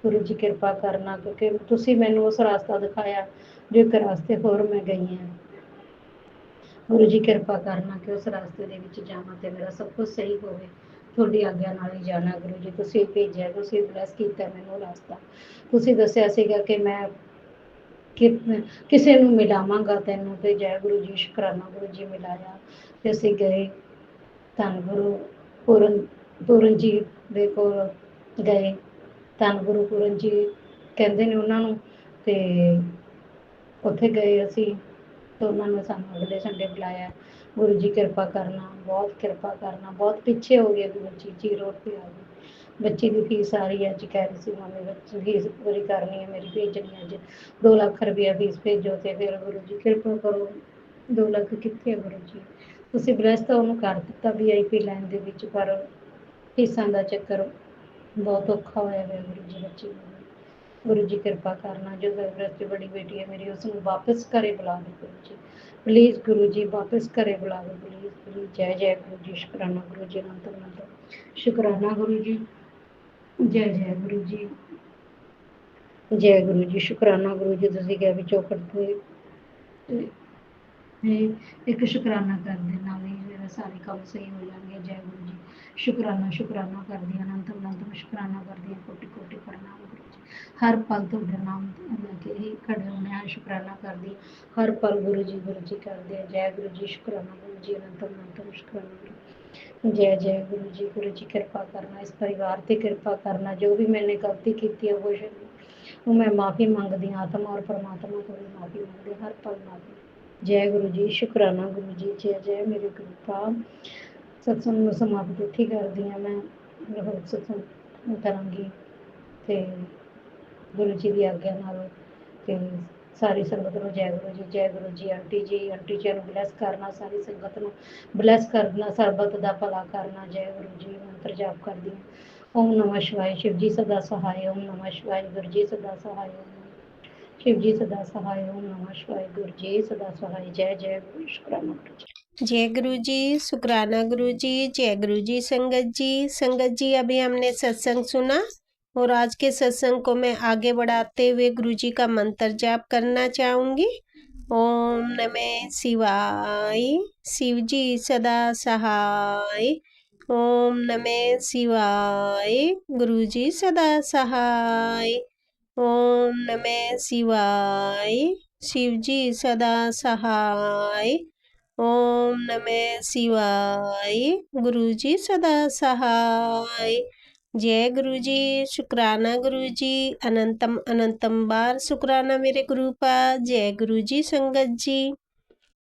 Speaker 4: ਗੁਰੂ ਜੀ, ਕਿਰਪਾ ਕਰਨਾ, ਕਿਉਂਕਿ ਤੁਸੀਂ ਮੈਨੂੰ ਉਸ ਰਸਤਾ ਦਿਖਾਇਆ ਜੋ ਇੱਕ ਰਸਤੇ ਹੋਰ ਮੈਂ ਗਈ ਹਾਂ। ਗੁਰੂ ਜੀ ਕਿਰਪਾ ਕਰਨਾ ਕਿ ਉਸ ਰਸਤੇ ਦੇ ਵਿੱਚ ਜਾਵਾਂ ਤੇ ਮੇਰਾ ਸਭ ਕੁਝ ਸਹੀ ਹੋਵੇ। ਤੁਹਾਡੀ ਆਗਿਆ ਨਾਲ ਹੀ ਜਾਣਾ ਗੁਰੂ ਜੀ। ਤੁਸੀਂ ਭੇਜਿਆ, ਤੁਸੀਂ ਬਲੈਸ ਕੀਤਾ ਮੈਨੂੰ ਰਸਤਾ। ਤੁਸੀਂ ਦੱਸਿਆ ਸੀਗਾ ਕਿ ਮੈਂ ਕਿਸੇ ਨੂੰ ਮਿਲਾਵਾਂਗਾ ਤੈਨੂੰ, ਤੇ ਜੈ ਗੁਰੂ ਜੀ, ਸ਼ੁਕਰਾਨਾ ਗੁਰੂ ਜੀ, ਮਿਲਾਇਆ ਤੇ ਅਸੀਂ ਗਏ। ਧੰਨ ਗੁਰੂ ਪੂਰਨ ਜੀ ਦੇ ਕੋਲ ਗਏ। ਧੰਨ ਗੁਰੂ ਪੂਰਨ ਜੀ ਕਹਿੰਦੇ ਨੇ ਉਹਨਾਂ ਨੂੰ, ਤੇ ਉੱਥੇ ਗਏ ਅਸੀਂ ਤੇ ਉਹਨਾਂ ਨੇ ਸਾਨੂੰ ਅਗਲੇ ਸੰਡੇ ਬੁਲਾਇਆ।
Speaker 8: गुरु जी किरपा करना, बहुत किरपा करना, बहुत पिछे हो गए गुरु जी, जीरो पे आ गए। ਬੱਚੀ ਦੀ ਫੀਸ ਆ ਰਹੀ ਹੈ, ਅੱਜ ਕਹਿ ਰਹੀ ਸੀ ਮੰਮੀ ਬੱਚੀ ਫੀਸ ਪੂਰੀ ਕਰਨੀ ਹੈ ਮੇਰੀ, ਭੇਜਣੀ ਅੱਜ 2 ਲੱਖ ਰੁਪਇਆ ਫੀਸ ਭੇਜੋ। ਤੇ ਫਿਰ ਗੁਰੂ ਜੀ ਕਿਰਪਾ ਕਰੋ, 2 ਲੱਖ ਕਿੱਥੇ ਹੈ ਗੁਰੂ ਜੀ, ਤੁਸੀਂ ਬਲੈਸ ਤਾਂ ਉਹਨੂੰ ਕਰ ਦਿੱਤਾ VIP ਲਾਈਨ ਦੇ ਵਿੱਚ, ਪਰ ਫੀਸਾਂ ਦਾ ਚੱਕਰ ਬਹੁਤ ਔਖਾ ਹੋਇਆ ਹੋਇਆ ਗੁਰੂ ਜੀ ਬੱਚੀ ਨੂੰ। ਗੁਰੂ ਜੀ ਕਿਰਪਾ ਕਰਨਾ, ਜੋ ਜ਼ਰੂਰਤ ਦੀ ਬੜੀ ਬੇਟੀ ਹੈ ਮੇਰੀ, ਉਸ ਨੂੰ ਵਾਪਸ ਘਰੇ ਬੁਲਾ ਦਿਓ ਗੁਰੂ ਜੀ, ਪਲੀਜ਼ ਗੁਰੂ ਜੀ ਵਾਪਸ ਘਰੇ ਬੁਲਾ ਦਿਓ, ਪਲੀਜ਼ ਪਲੀਜ਼। ਜੈ ਜੈ ਗੁਰੂ ਜੀ, ਸ਼ੁਕਰਾਨਾ ਗੁਰੂ ਜੀ, ਅਨੰਤ ਅਨੰਤ ਸ਼ੁਕਰਾਨਾ ਗੁਰੂ ਜੀ, ਜੈ ਜੈ ਗੁਰੂ ਜੀ, ਜੈ ਗੁਰੂ ਜੀ, ਸ਼ੁਕਰਾਨਾ ਗੁਰੂ ਜੀ। ਤੁਸੀਂ ਕਿਹਾ ਵੀ ਚੌਕਟ ਤੇ ਇੱਕ ਸ਼ੁਕਰਾਨਾ ਕਰਦੇ ਨਾਲ ਹੀ ਮੇਰਾ ਸਾਰੇ ਕੰਮ ਸਹੀ ਹੋ ਜਾਣਗੇ। ਜੈ ਗੁਰੂ ਜੀ, ਸ਼ੁਕਰਾਨਾ ਸ਼ੁਕਰਾਨਾ ਕਰਦੀ ਹਾਂ, ਅਨੰਤ ਅਨੰਤ ਸ਼ੁਕਰਾਨਾ ਕਰਦੀ ਹਾਂ, ਕੋਟि ਕੋਟि ਪ੍ਰਣਾਮ ਗੁਰੂ ਜੀ। ਹਰ ਪਲ ਤੁਹਾਡਾ ਨਾਮ ਲੈ ਕੇ ਹੀ ਖੜੇ ਹੋਣੇ ਹਾਂ, ਸ਼ੁਕਰਾਨਾ ਕਰਦੀ ਹਾਂ ਹਰ ਪਲ ਗੁਰੂ ਜੀ ਕਰਦੇ ਆ। ਜੈ ਗੁਰੂ ਜੀ, ਸ਼ੁਕਰਾਨਾ ਗੁਰੂ ਜੀ, ਅਨੰਤ ਅਨੰਤ ਸ਼ੁਕਰਾਨਾ ਗੁਰੂ। ਜੈ ਜੈ ਗੁਰੂ ਜੀ, ਗੁਰੂ ਜੀ ਕਿਰਪਾ ਕਰਨਾ, ਇਸ ਪਰਿਵਾਰ ਤੇ ਕਿਰਪਾ ਕਰਨਾ, ਜੋ ਵੀ ਮੈंने ਗਲਤੀ ਕੀਤੀ ਹੈ ਉਹ ਮੈਂ ਮਾਫੀ ਮੰਗਦੀ ਹਾਂ, ਆਤਮਾ ਔਰ ਪਰਮਾਤਮਾ ਤੋਂ ਵੀ ਮਾਫੀ ਮੰਗਦੀ, ਹਰ ਪਲ ਮਾਫੀ। ਜੈ ਗੁਰੂ ਜੀ, ਸ਼ੁਕਰਾਨਾ ਗੁਰੂ ਜੀ, ਜੈ ਜੈ ਮੇਰੇ ਗੁਰੂ ਸਾਹਿਬ। ਸਤਸੰਗ ਨੂੰ ਸਮਾਪਤ ਇੱਥੇ ਕਰਦੀ ਹਾਂ ਮੈਂ, ਹੋਰ ਸਤਸੰਗ ਕਰਾਂਗੀ ਤੇ ਗੁਰੂ ਜੀ ਦੀ ਆਗਿਆ ਨਾਲ। ਤੇ ਸਾਰੀ ਸੰਗਤ ਨੂੰ ਜੈ ਗੁਰੂ ਜੀ, ਜੈ ਗੁਰੂ ਜੀ। ਆਂਟੀ ਜੀ ਨੂੰ ਬਲੈਸ ਕਰਨਾ, ਸਾਰੀ ਸੰਗਤ ਨੂੰ ਬਲੈਸ ਕਰਨਾ, ਸਰਬਤ ਦਾ ਭਲਾ ਕਰਨਾ। ਜੈ ਗੁਰੂ ਜੀ, ਮੰਤਰ ਜਾਪ ਕਰਦੀ ਹਾਂ। ਓਮ ਨਮः शिवाय, शिव जी सदा सहाय। ओम नमः शिवाय, गुरु जी सदा सहाय। शिव जी सदा सहाय। ओम नमः शिवाय, गुरु जी सदा सहाय। जय जय गुरु, शुक्राना गुरु जी।
Speaker 1: जय गुरु जी, शुक्राना गुरु जी, जय गुरु जी। संगत जी, संगत जी, अभी हमने सत्संग सुना और आज के सत्संग को मैं आगे बढ़ाते हुए गुरु जी का मंत्र जाप करना चाहूँगी। ओम नमः शिवाय, शिव जी सदा सहाय। ओम नमः शिवाय, गुरु जी सदा सहाय। ओम नमः शिवाय, शिव जी सदा सहाय। ओम नमः शिवाय, गुरु जी सदा सहाय। जय गुरु जी, शुक्राना गुरु जी, अनंतम अनंतम बार शुक्राना मेरे गुरु का। जय गुरु जी संगत जी।